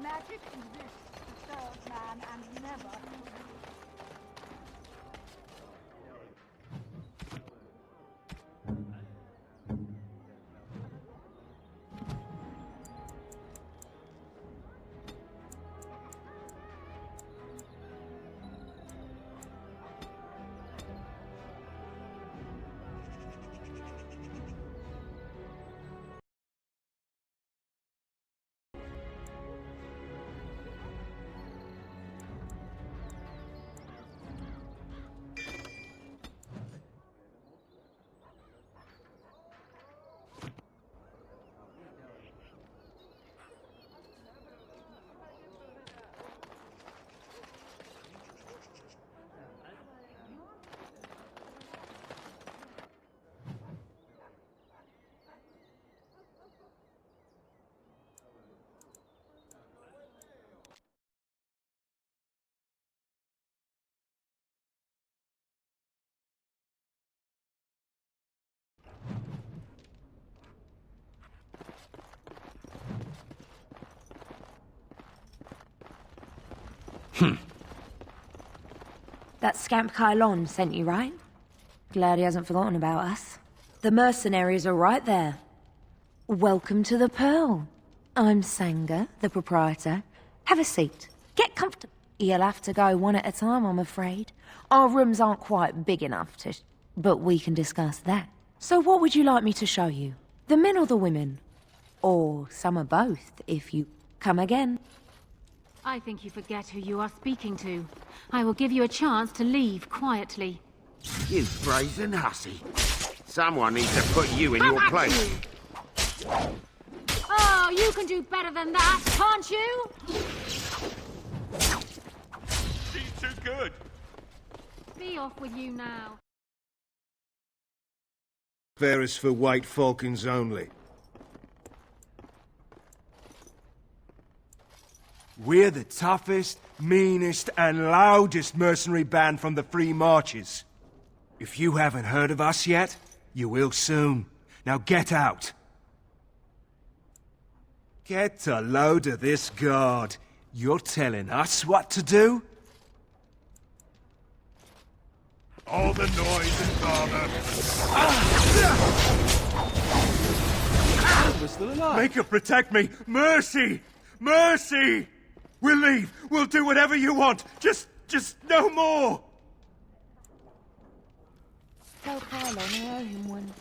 Magic exists to serve man and never. That scamp Kylon sent you, right? Glad he hasn't forgotten about us. The mercenaries are right there. Welcome to the Pearl. I'm Sanger, the proprietor. Have a seat. Get comfortable. You'll have to go one at a time, I'm afraid. Our rooms aren't quite big enough to... but we can discuss that So what would you like me to show you? The men or the women? Or some of both, if you come again? I think you forget who you are speaking to. I will give you a chance to leave quietly. You brazen hussy. Someone needs to put you in your place. Oh, you can do better than that, can't you? She's too good. Be off with you now. There is for white falcons only. We're the toughest, meanest, and loudest mercenary band from the Free Marches. If you haven't heard of us yet, you will soon. Now get out. Get a load of this guard. You're telling us what to do? All the noise and bother. We're still alive. Maker, protect me! Mercy! Mercy! We'll leave. We'll do whatever you want. Just no more. Tell Carlo I owe him one.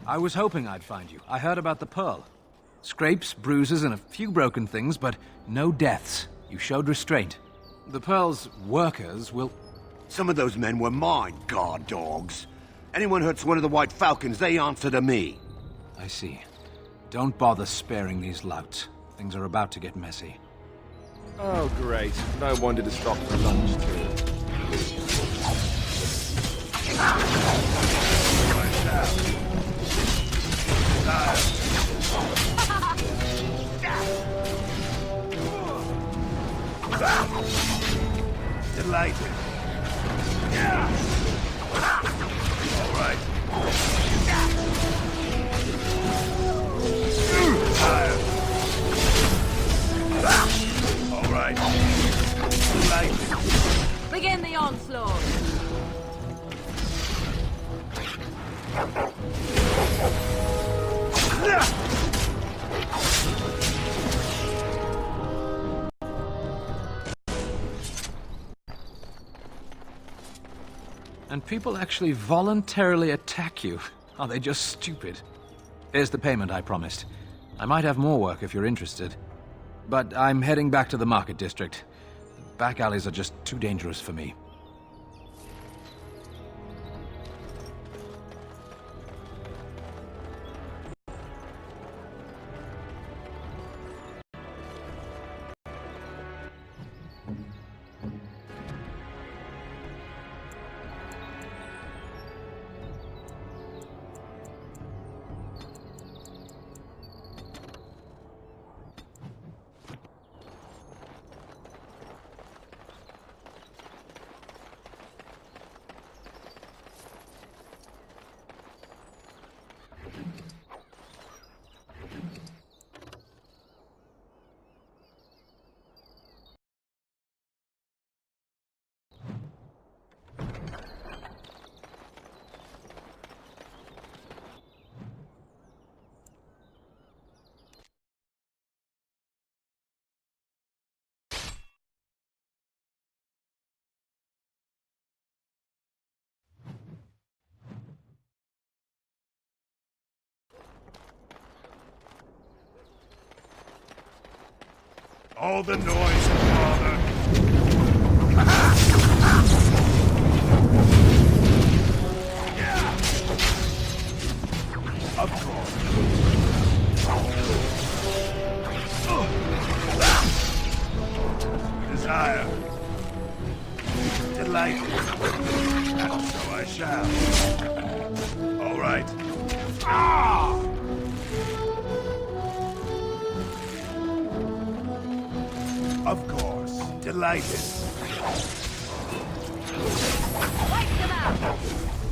I was hoping I'd find you. I heard about the Pearl. Scrapes, bruises, and a few broken things, but no deaths. You showed restraint. The Pearl's workers will... Some of those men were mine, guard dogs. Anyone hurts one of the White Falcons, they answer to me. I see. Don't bother sparing these louts. Things are about to get messy. Oh, great. No wonder to stop for lunch, too. Delighted. All right. All right. Delighted. Begin the onslaught. And people actually voluntarily attack you. Are they just stupid? Here's the payment I promised. I might have more work if you're interested. But I'm heading back to the market district. The back alleys are just too dangerous for me. All the noise and bother. Of course. Desire. Delighted. And so I shall. All right. Of course. Delighted.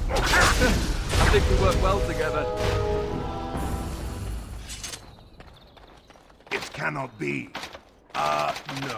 I think we work well together. cannot be. No.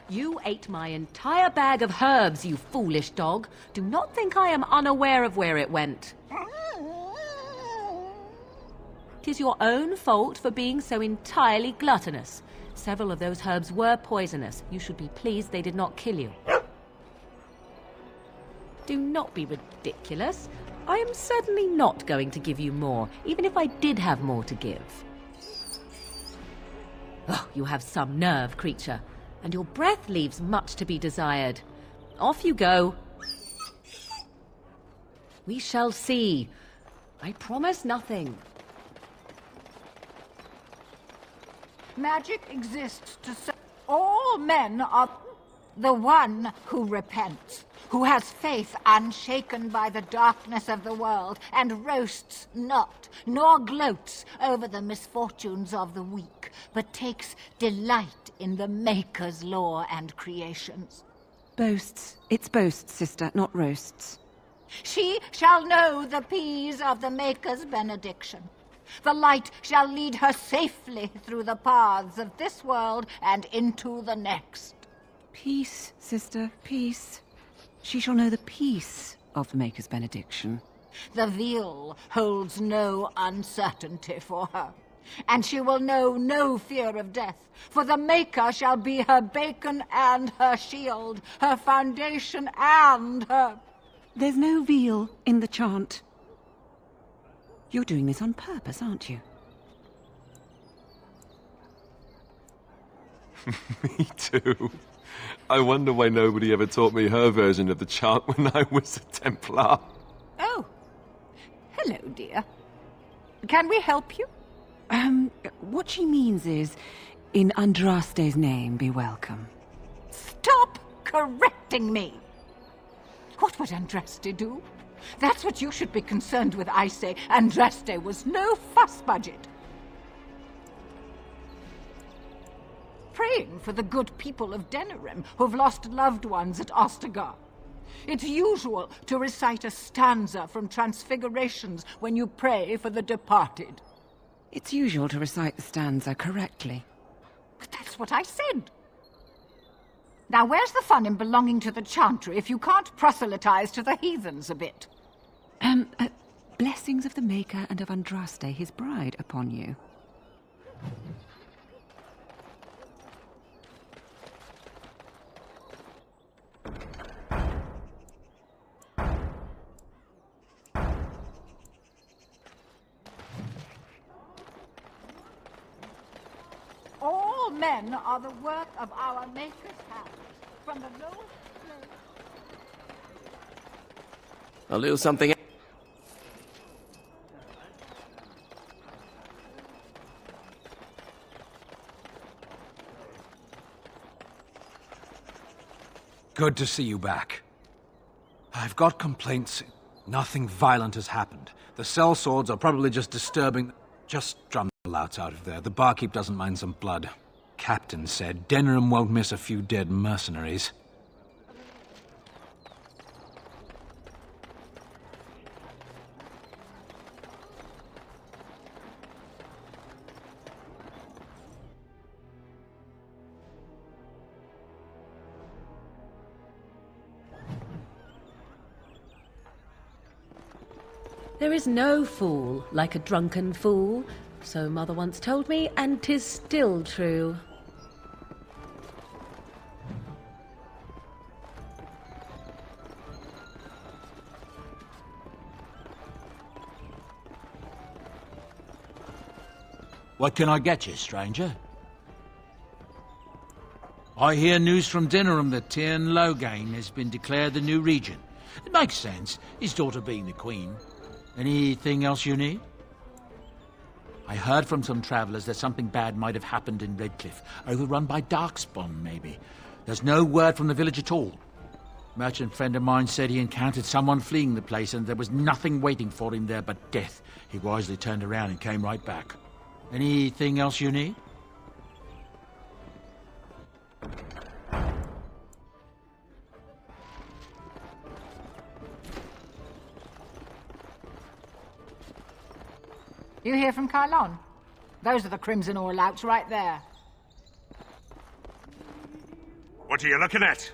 You ate my entire bag of herbs, you foolish dog. Do not think I am unaware of where it went. It is your own fault for being so entirely gluttonous. Several of those herbs were poisonous. You should be pleased they did not kill you. Do not be ridiculous. I am certainly not going to give you more, even if I did have more to give. Oh, you have some nerve, creature. And your breath leaves much to be desired. Off you go. We shall see. I promise nothing. Magic exists to save all men are the one who repents, who has faith unshaken by the darkness of the world, and roasts not, nor gloats over the misfortunes of the weak, but takes delight in the Maker's law and creations. Boasts. It's boasts, sister, not roasts. She shall know the peace of the Maker's benediction. The light shall lead her safely through the paths of this world and into the next. Peace, sister, peace. She shall know the peace of the Maker's benediction. The veil holds no uncertainty for her, and she will know no fear of death, for the Maker shall be her beacon and her shield, her foundation and her... There's no veal in the chant. You're doing this on purpose, aren't you? Me too. I wonder why nobody ever taught me her version of the chant when I was a Templar. Oh. Hello, dear. Can we help you? What she means is, in Andraste's name, be welcome. Stop correcting me! What would Andraste do? That's what you should be concerned with, I say. Andraste was no fuss budget. Praying for the good people of Denerim who've lost loved ones at Ostagar. It's usual to recite a stanza from Transfigurations when you pray for the departed. It's usual to recite the stanza correctly. But that's what I said. Now, where's the fun in belonging to the Chantry if you can't proselytize to the heathens a bit? Blessings of the Maker and of Andraste, his bride, upon you. All men are the work of our Maker's hand, from the lowest place... A little something. Good to see you back. I've got complaints. Nothing violent has happened. The sellswords are probably just disturbing... Just drum the louts out of there. The barkeep doesn't mind some blood. Captain said Denerim won't miss a few dead mercenaries. There is no fool like a drunken fool, so Mother once told me, and 'tis still true. What can I get you, stranger? I hear news from Denerim that Tyrn Loghain has been declared the new regent. It makes sense, his daughter being the queen. Anything else you need? I heard from some travelers that something bad might have happened in Redcliffe, overrun by Darkspawn, maybe. There's no word from the village at all. A merchant friend of mine said he encountered someone fleeing the place and there was nothing waiting for him there but death. He wisely turned around and came right back. Anything else you need? You hear from Kylon? Those are the Crimson Ore louts right there. What are you looking at?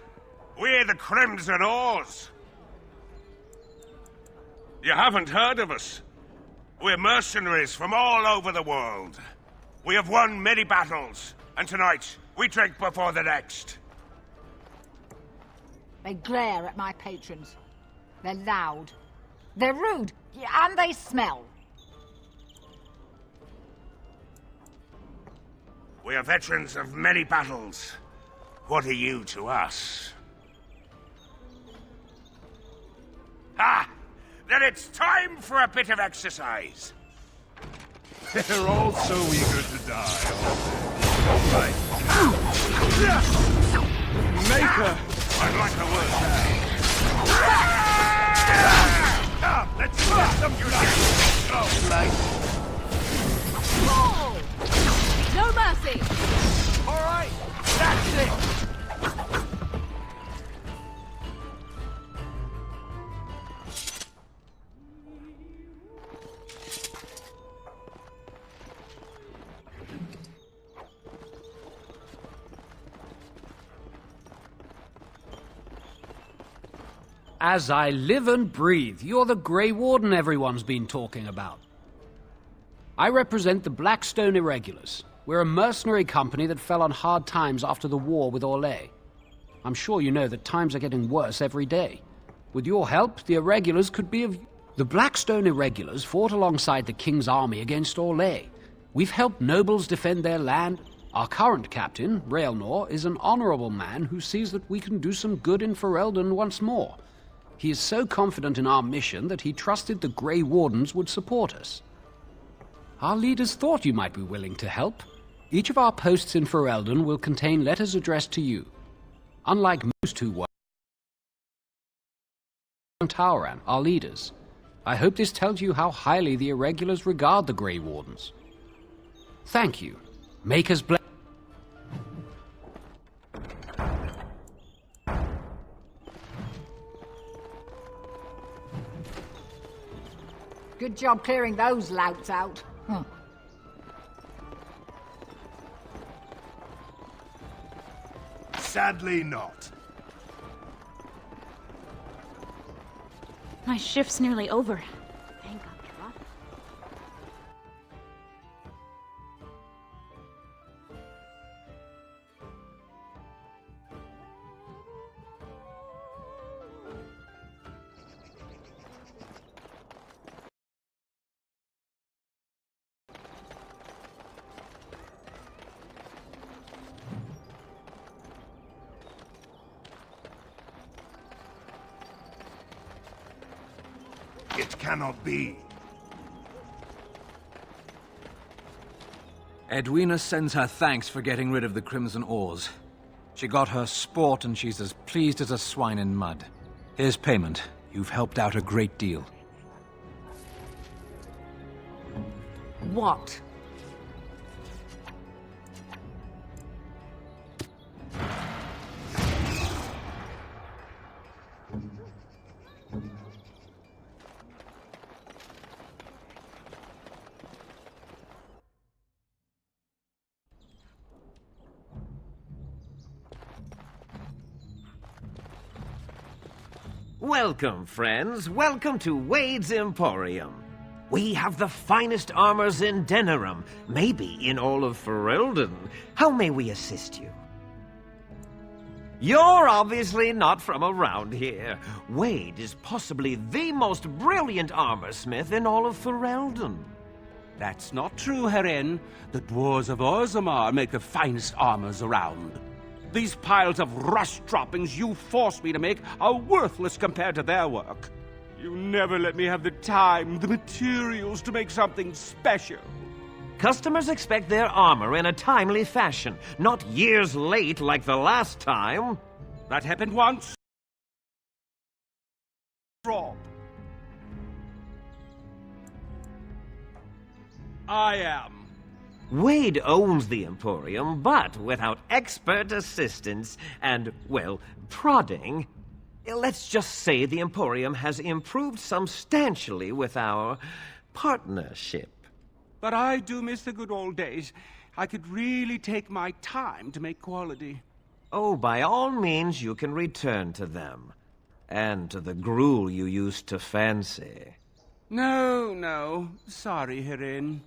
We're the Crimson Ores. You haven't heard of us. We're mercenaries from all over the world. We have won many battles, and tonight we drink before the next. They glare at my patrons. They're loud. They're rude, and they smell. We are veterans of many battles. What are you to us? Ha! Then it's time for a bit of exercise. They're all so eager to die, aren't they? Maker! I'd like a word. Let's get some blood! Fall! No mercy! All right, that's it! As I live and breathe, you're the Grey Warden everyone's been talking about. I represent the Blackstone Irregulars. We're a mercenary company that fell on hard times after the war with Orlais. I'm sure you know that times are getting worse every day. With your help, the Irregulars could be of... The Blackstone Irregulars fought alongside the King's army against Orlais. We've helped nobles defend their land. Our current captain, Raelnor, is an honorable man who sees that we can do some good in Ferelden once more. He is so confident in our mission that he trusted the Grey Wardens would support us. Our leaders thought you might be willing to help. Each of our posts in Ferelden will contain letters addressed to you. Unlike most who were Tauran, our leaders. I hope this tells you how highly the Irregulars regard the Grey Wardens. Thank you. Maker's blessing. Good job clearing those louts out. Sadly not. My shift's nearly over. Thank God, Kara. It cannot be. Edwina sends her thanks for getting rid of the Crimson Ores. She got her sport and she's as pleased as a swine in mud. Here's payment. You've helped out a great deal. What? Welcome, friends. Welcome to Wade's Emporium. We have the finest armors in Denerim, maybe in all of Ferelden. How may we assist you? You're obviously not from around here. Wade is possibly the most brilliant armorsmith in all of Ferelden. That's not true, Herin. The dwarves of Orzammar make the finest armors around. These piles of rust droppings you forced me to make are worthless compared to their work. You never let me have the time, the materials to make something special. Customers expect their armor in a timely fashion, not years late like the last time. That happened once. Drop. I am. Wade owns the Emporium, but without expert assistance and, well, prodding, let's just say the Emporium has improved substantially with our partnership. But I do miss the good old days. I could really take my time to make quality. Oh, by all means you can return to them. And to the gruel you used to fancy. No. Sorry, Herin.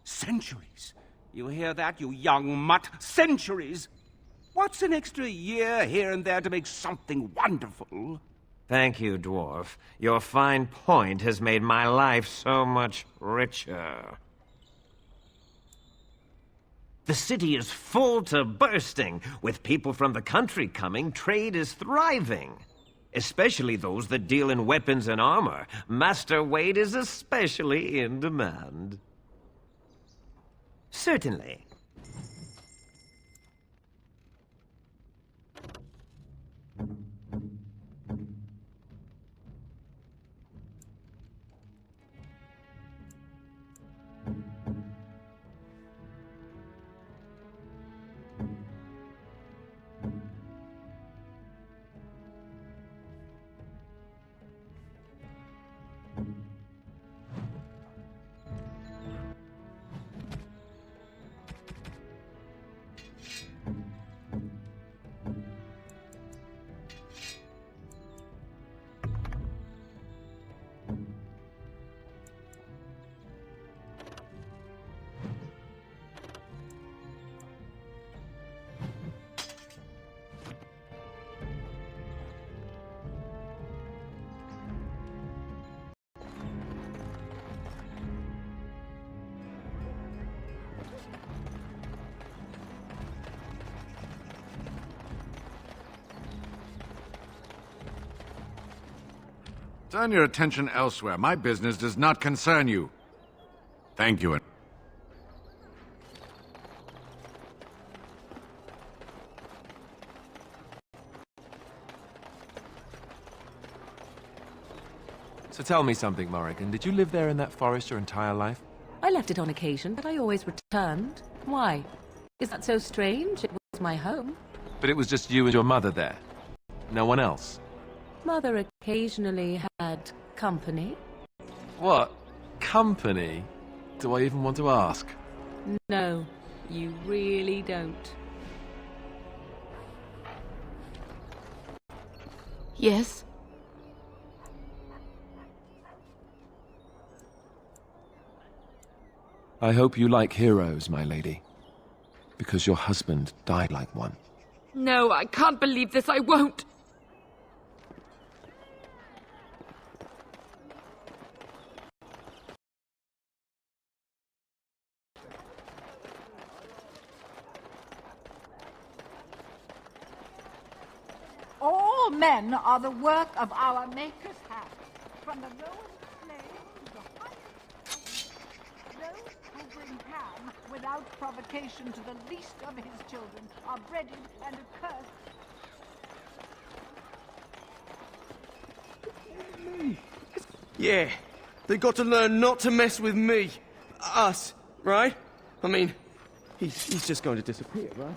Centuries. You hear that, you young mutt? Centuries! What's an extra year here and there to make something wonderful? Thank you, dwarf. Your fine point has made my life so much richer. The city is full to bursting. With people from the country coming, trade is thriving. Especially those that deal in weapons and armor. Master Wade is especially in demand. Certainly. Turn your attention elsewhere. My business does not concern you. Thank you. So tell me something, Morrigan. Did you live there in that forest your entire life? I left it on occasion, but I always returned. Why? Is that so strange? It was my home. But it was just you and your mother there. No one else. Mother occasionally had company. What? Company? Do I even want to ask? No, you really don't. Yes? I hope you like heroes, my lady. Because your husband died like one. No, I can't believe this. I won't. All men are the work of our Maker's hand, from the lowest slave to the highest. Those who bring harm without provocation to the least of his children are breaded and accursed. Yeah, they got to learn not to mess with me. Us, right? I mean, he's just going to disappear, right?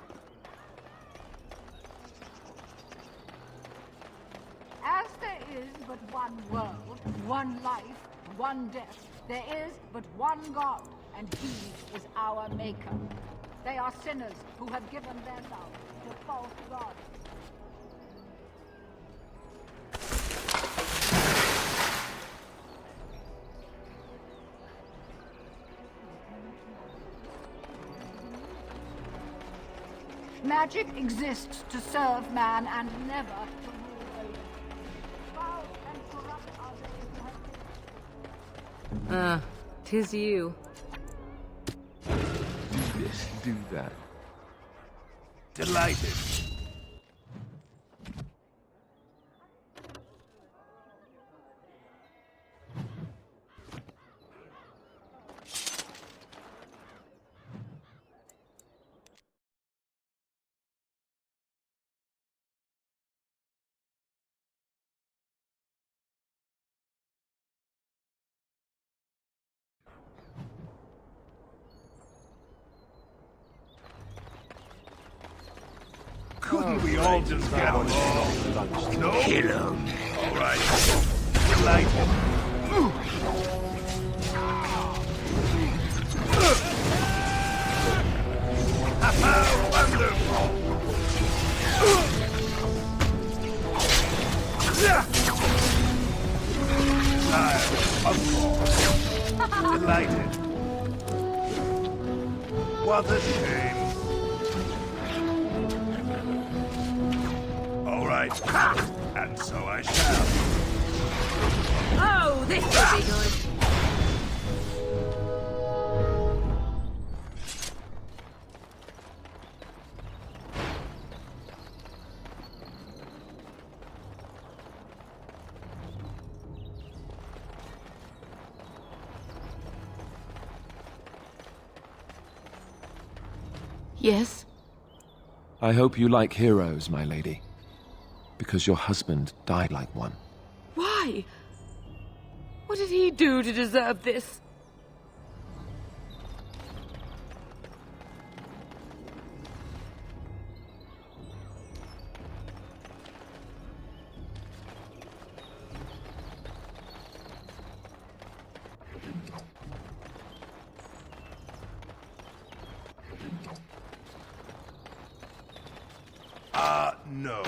As there is but one world, one life, one death, there is but one God, and he is our Maker. They are sinners who have given their love to false gods. Magic exists to serve man and never to rule over. Foul and corrupt are they who have 'Tis you. Do this, do that. Delighted. Couldn't we all just get along? No? Kill him. All right. Delighted. Wonderful. Of course. Delighted. What a shame. All right. And so I shall. Oh, this will be good. Yes? I hope you like heroes, my lady. Because your husband died like one. Why? What did he do to deserve this? No.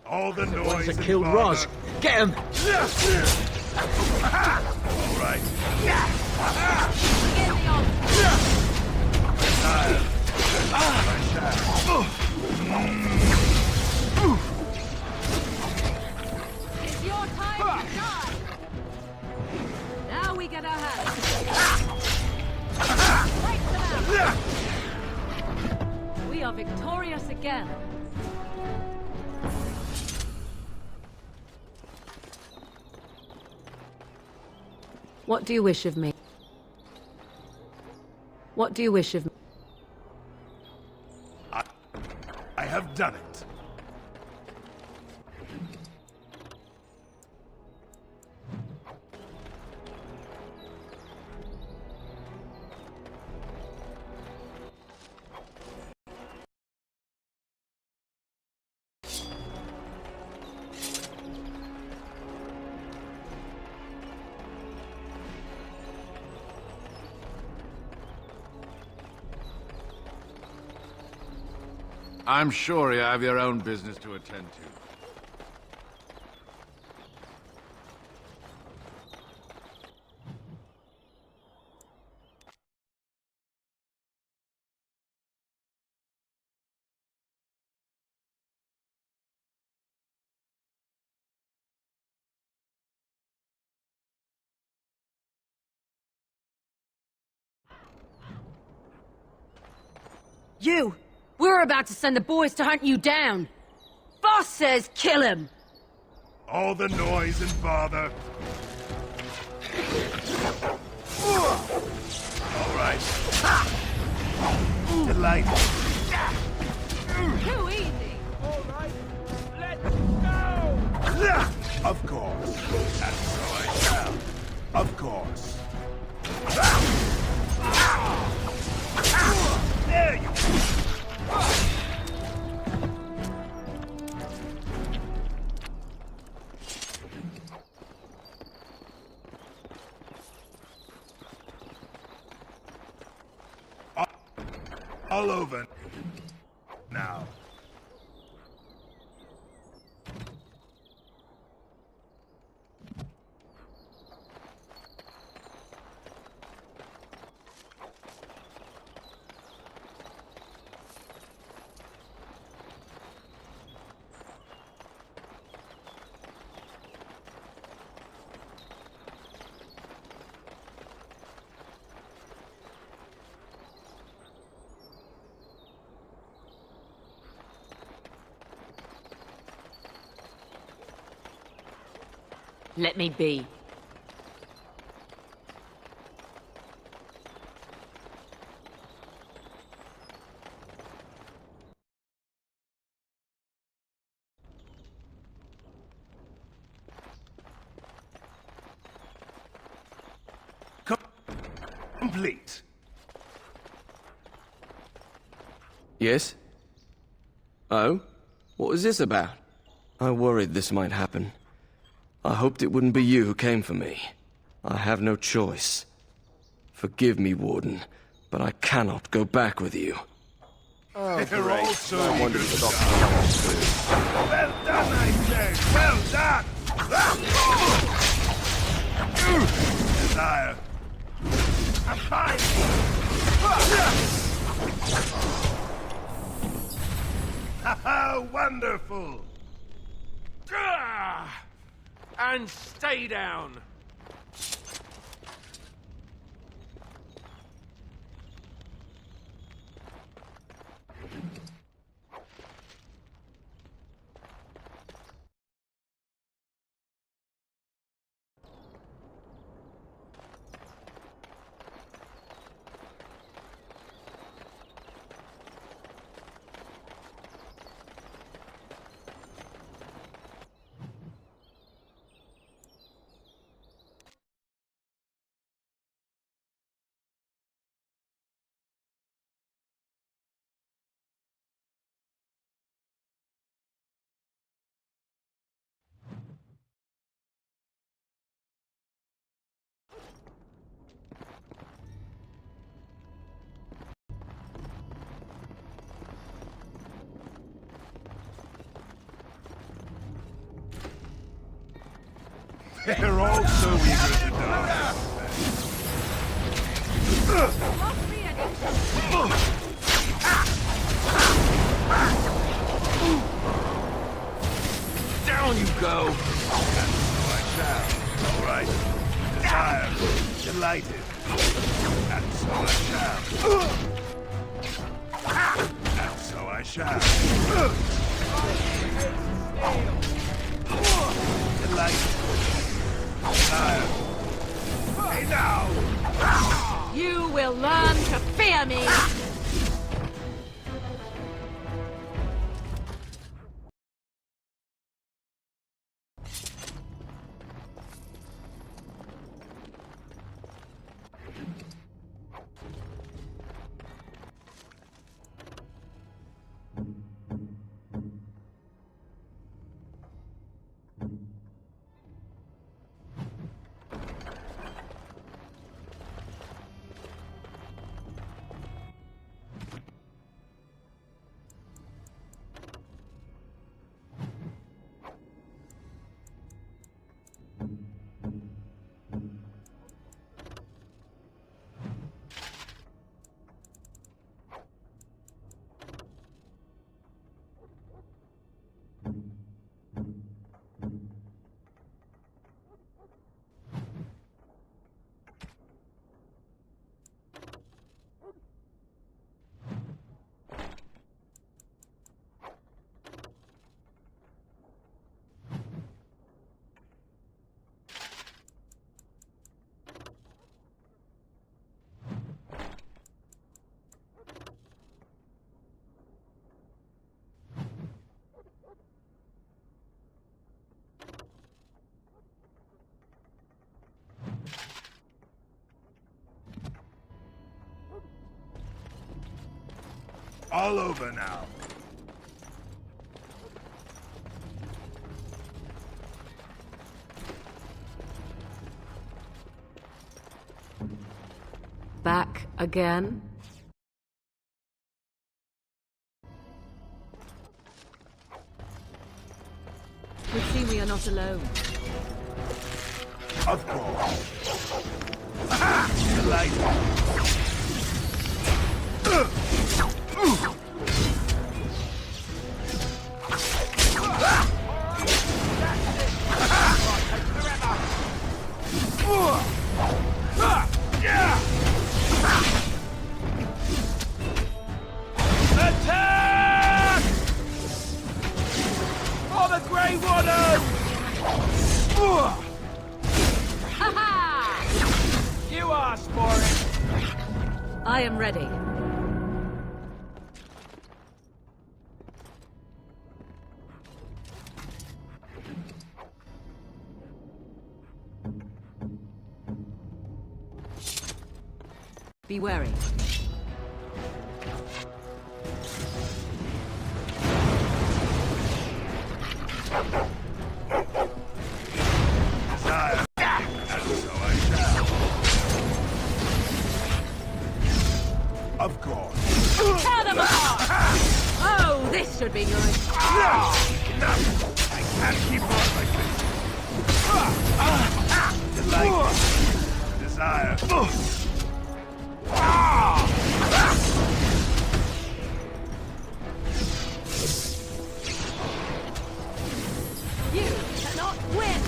All the noise ones that and killed bother. Roz. Get him! All right. It's your time to shine. Now we get our hands. Right to them. We are victorious again. What do you wish of me? What do you wish of me? I have done it. I'm sure you have your own business to attend to. You! We're about to send the boys to hunt you down! Boss says kill him! All the noise and bother. All right. Delightful. Too easy! All right, let's go! All over. Now. Let me be. Complete. Yes? Oh? What was this about? I worried this might happen. I hoped it wouldn't be you who came for me. I have no choice. Forgive me, Warden, but I cannot go back with you. Oh, They're all so eager to stop. Well done, I say! Well done! Desire. I'm fine! Ha! Wonderful! And stay down! They're all so eager to die. Down you go! And so I shall. All right. Desire. Delighted. And so I shall. And so I shall. Delighted. Desire. Hey now! You will learn to fear me! All over now. Back again? Would seem we are not alone. Of course. Aha! Attack! For the Grey Warden! You asked for it! I am ready. Be wary. Desire. And so I shall. Of course. Tear them apart! Oh, this should be good. No! Enough! I can't keep on like this. Delight. Desire. You cannot win!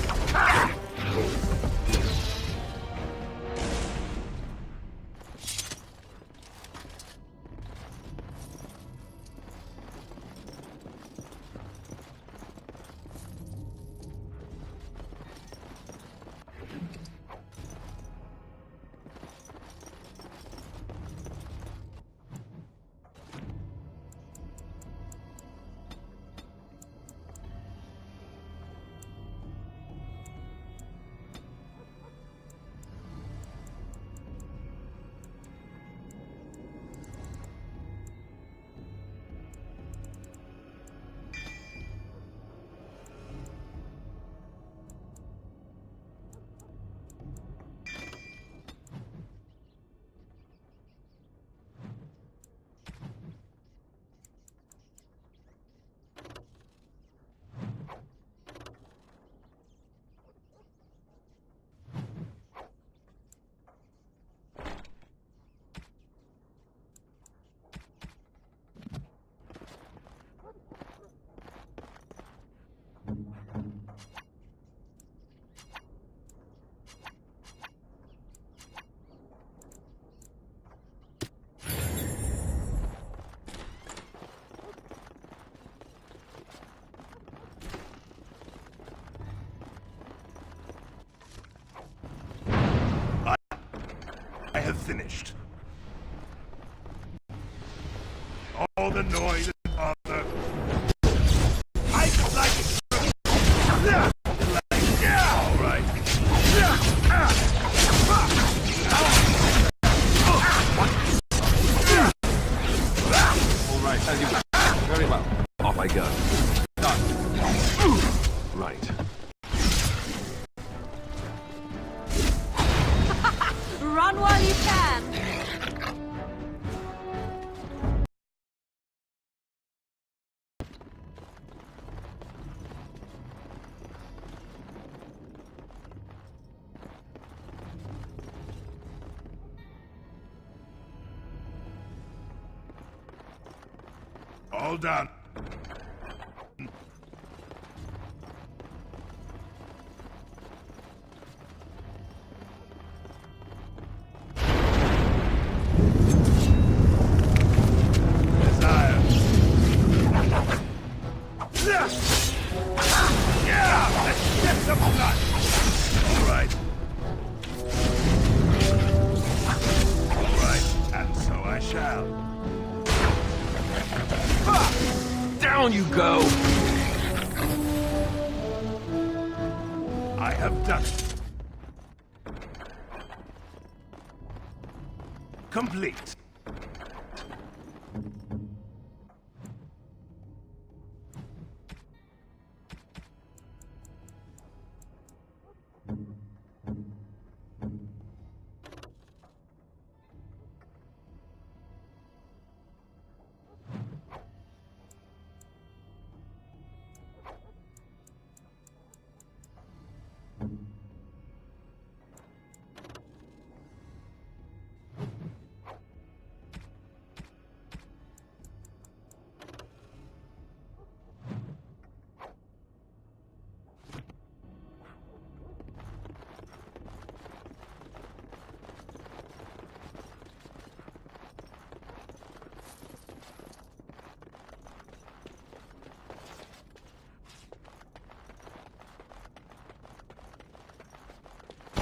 I have finished. All the noise and bother. I like it. All right. All right, as you... Very well. Off I go. Done. Right. Run while you can! All done. Desire. Yeah! Let's get some blood! All right. All right, and so I shall. Down you go! I have done it. Complete.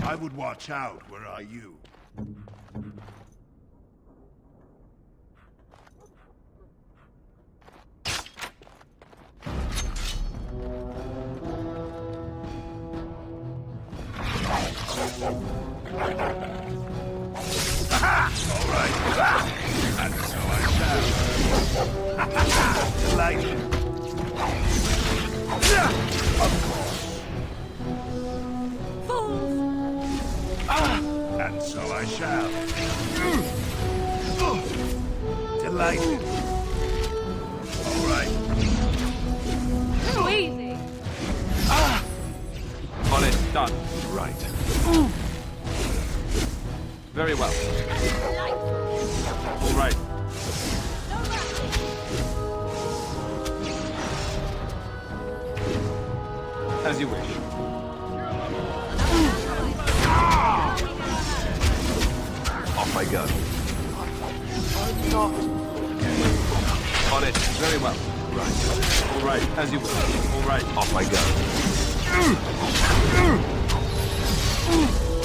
I would watch out, were I you. All right. And so I shall. Delighted. Of course. And so I shall. Delighted. All right. Too easy. On it, done. Right. Very well. All right. As you wish. Off I go. On it. Very well. Right. All right. As you wish. All right. Off I go.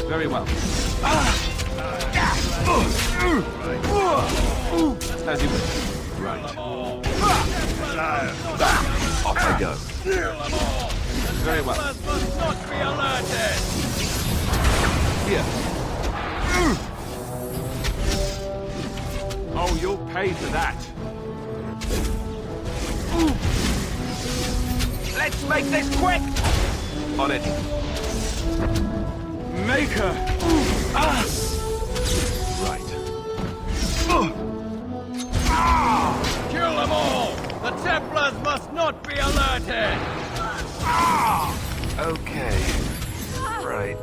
Very well. As you wish. Right. Off I go. Very well. Must not be alerted. Here. Oh, you'll pay for that. Let's make this quick! On it. Maker! Right. Kill them all! The Templars must not be alerted! Okay. Right.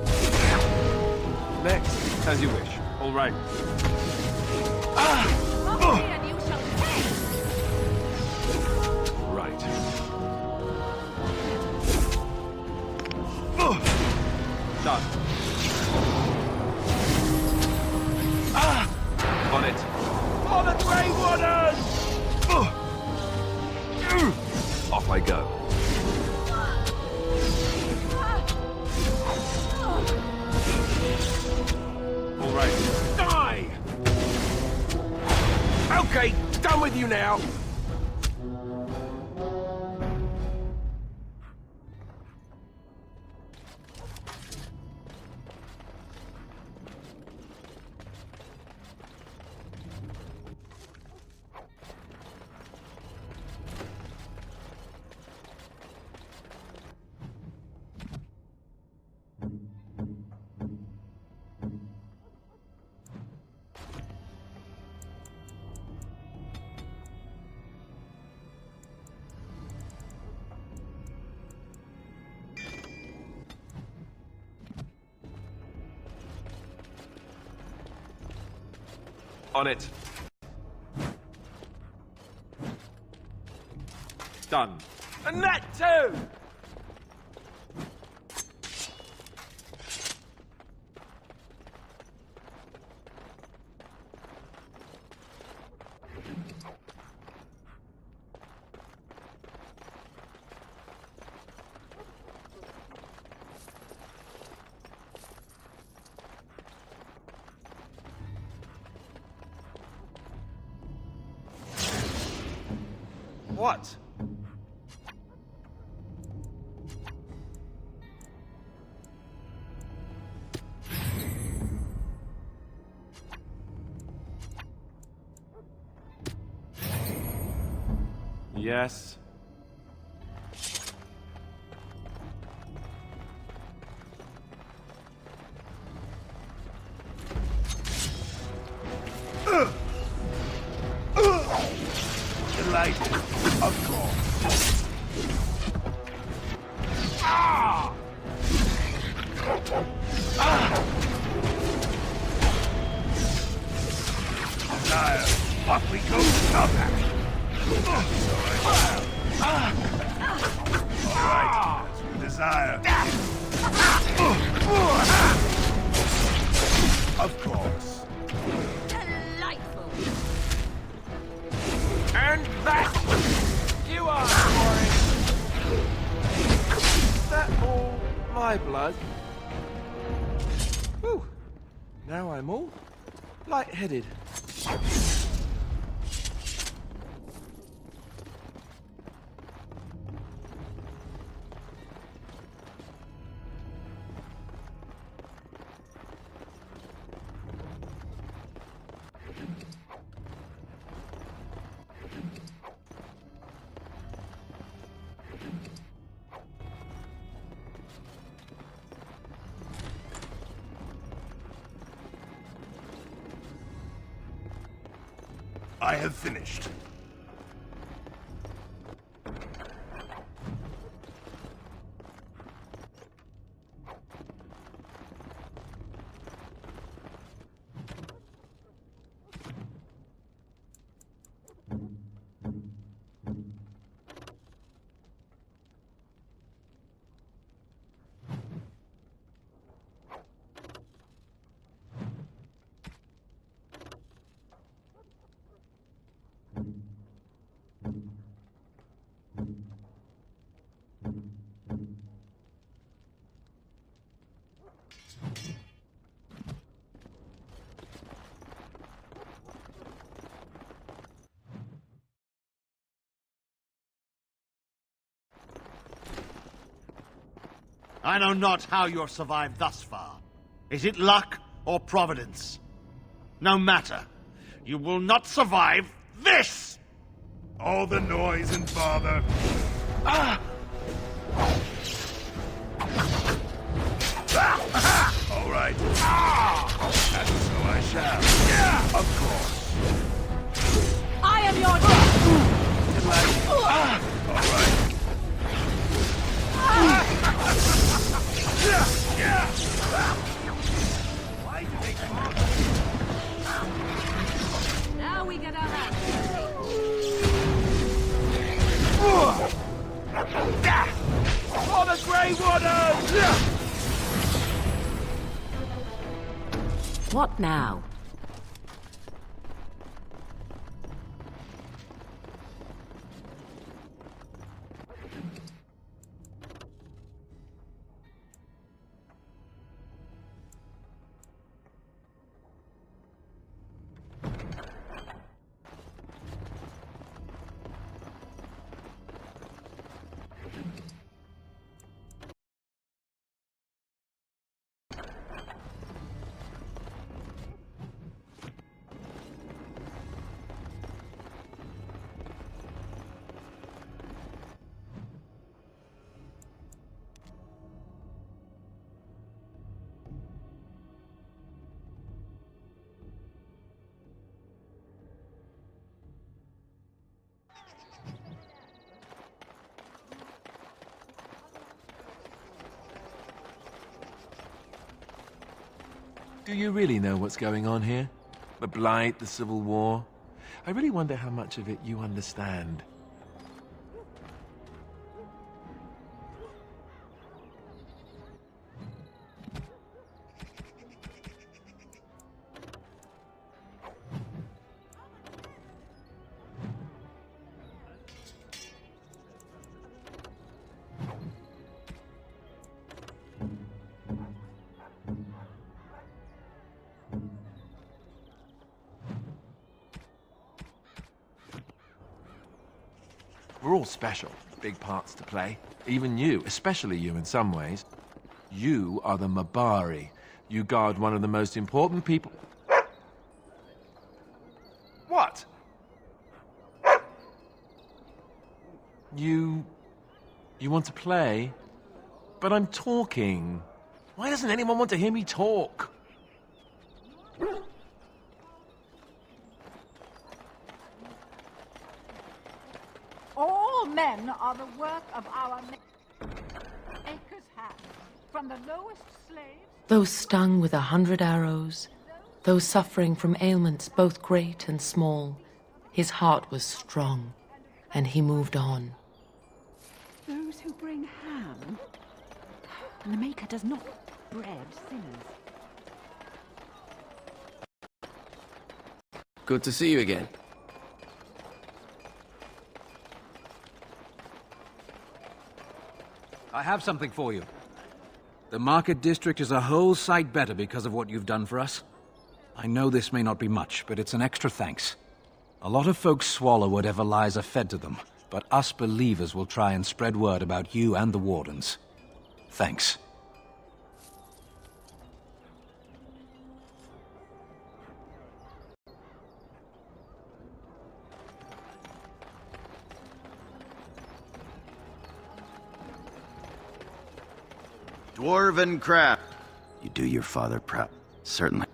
Next, as you wish. All right. Right. Done. On it. For the Grey Wardens! Off I go. All right. Die! Okay, done with you now. On it. Done. And that too! What? Yes. Delighted, of course. Desire, off we go to combat. All right, as you desire. Of course. Delightful. And that you are for it. Is that all my blood? Whew. Now I'm all light-headed. I have finished. I know not how you have survived thus far. Is it luck or providence? No matter. You will not survive this! All the noise and bother. Ah! All right. And so I shall. Yeah, of course. I am your All right. Now we get our hands For the Grey Waters! What now? Do you really know what's going on here? The Blight, the Civil War? I really wonder how much of it you understand. We're all special, big parts to play. Even you, especially you in some ways. You are the Mabari. You guard one of the most important people... What? You want to play? But I'm talking. Why doesn't anyone want to hear me talk? All men are the work of our Maker's hand. From the lowest slaves... Those stung with 100 arrows, those suffering from ailments both great and small, his heart was strong, and he moved on. Those who bring ham. And the Maker does not bread sinners. Good to see you again. I have something for you. The market district is a whole sight better because of what you've done for us. I know this may not be much, but it's an extra thanks. A lot of folks swallow whatever lies are fed to them, but us believers will try and spread word about you and the Wardens. Thanks. Dwarven craft. You do your father proud. Certainly.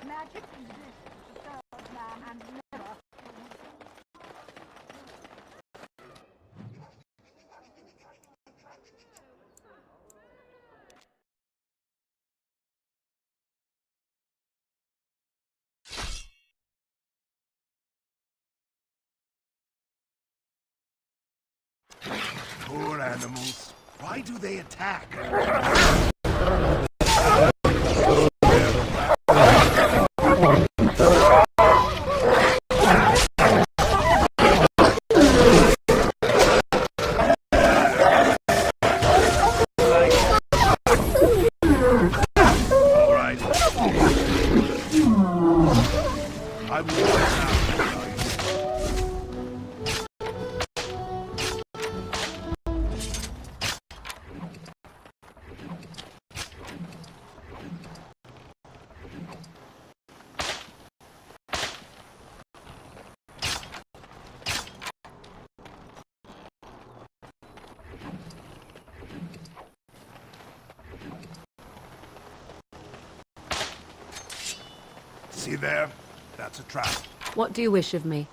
Magic exists to serve man and never. Poor animals. Why do they attack? See there? That's a trap. What do you wish of me?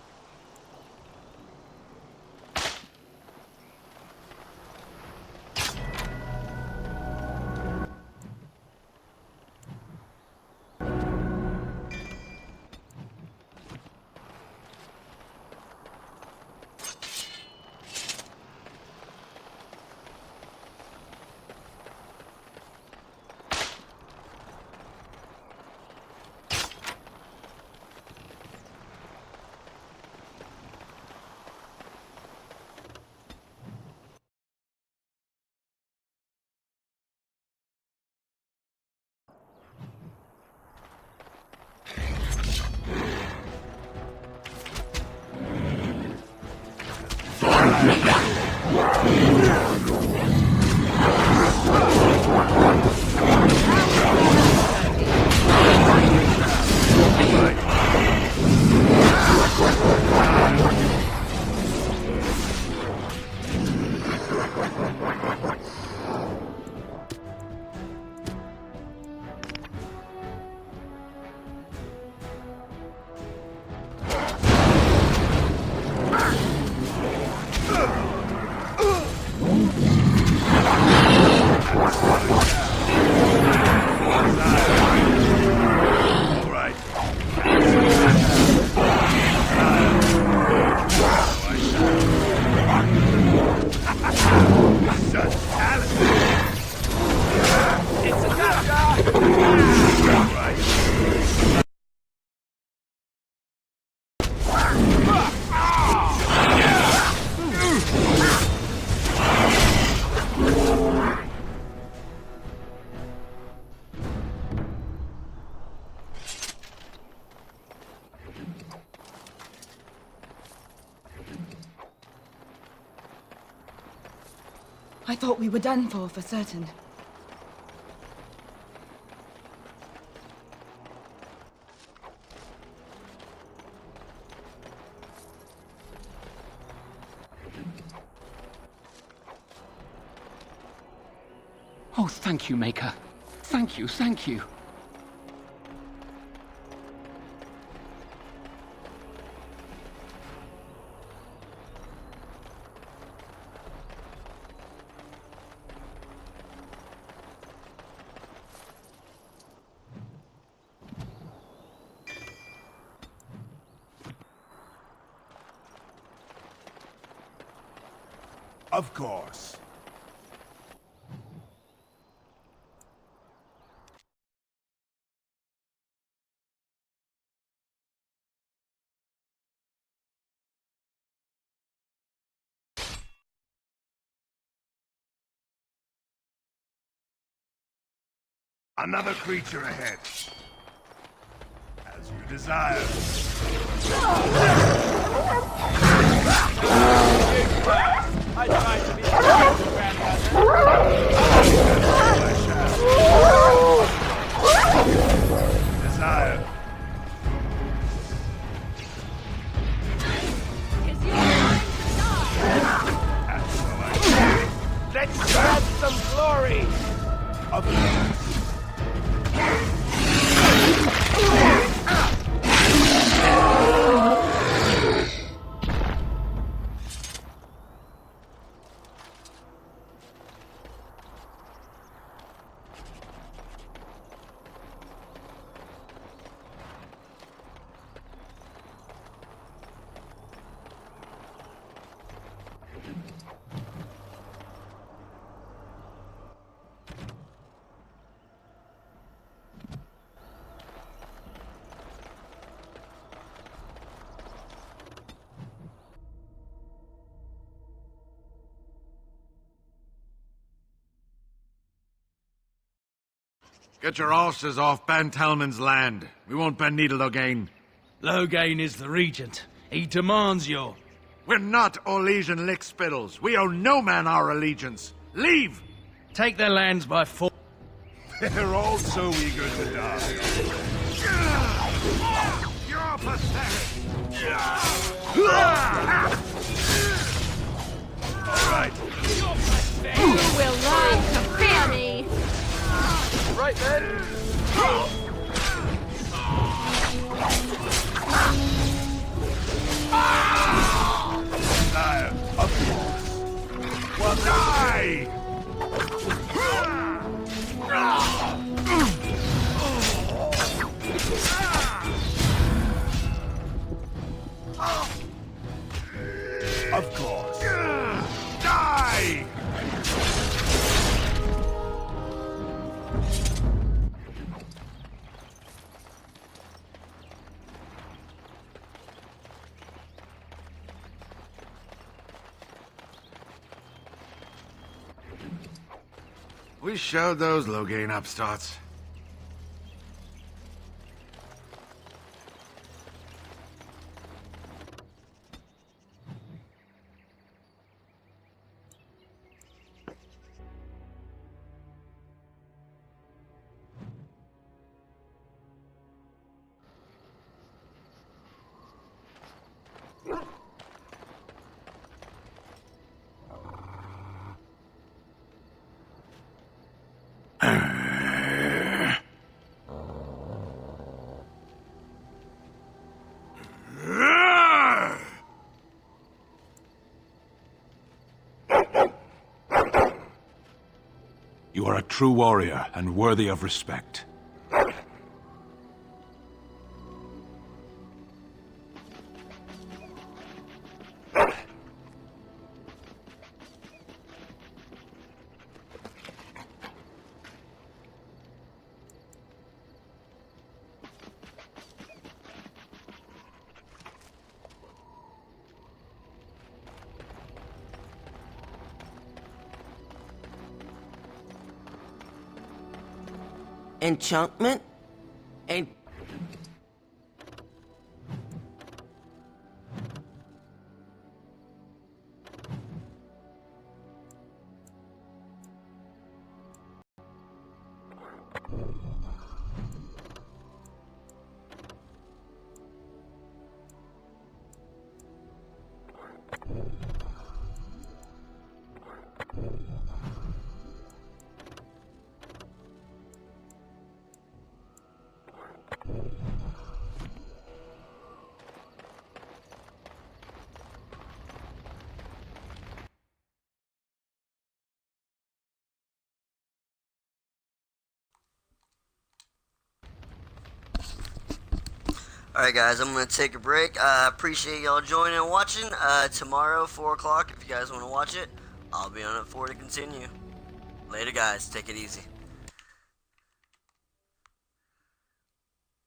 I thought we were done for certain. Oh, thank you, Maker. Thank you, thank you. Of course. Another creature ahead. As you desire. I tried to be grandmother. Desire. Let's grab some glory! Of course. Get your arses off Ban Talman's land. We won't bend needle Loghain. Loghain is the regent. He demands your... We're not Orlesian lickspittles. We owe no man our allegiance. Leave! Take their lands by force. They're all so eager to die. You're pathetic. All right. You will learn to fear me! Right then. Desire, of course. Well, die! Of course. Die! We showed those Loghain upstarts. You are a true warrior and worthy of respect. Enchantment? And... Alright guys, I'm going to take a break. I appreciate y'all joining and watching. Tomorrow, 4 o'clock, if you guys want to watch it, I'll be on at 4 to continue. Later guys, take it easy.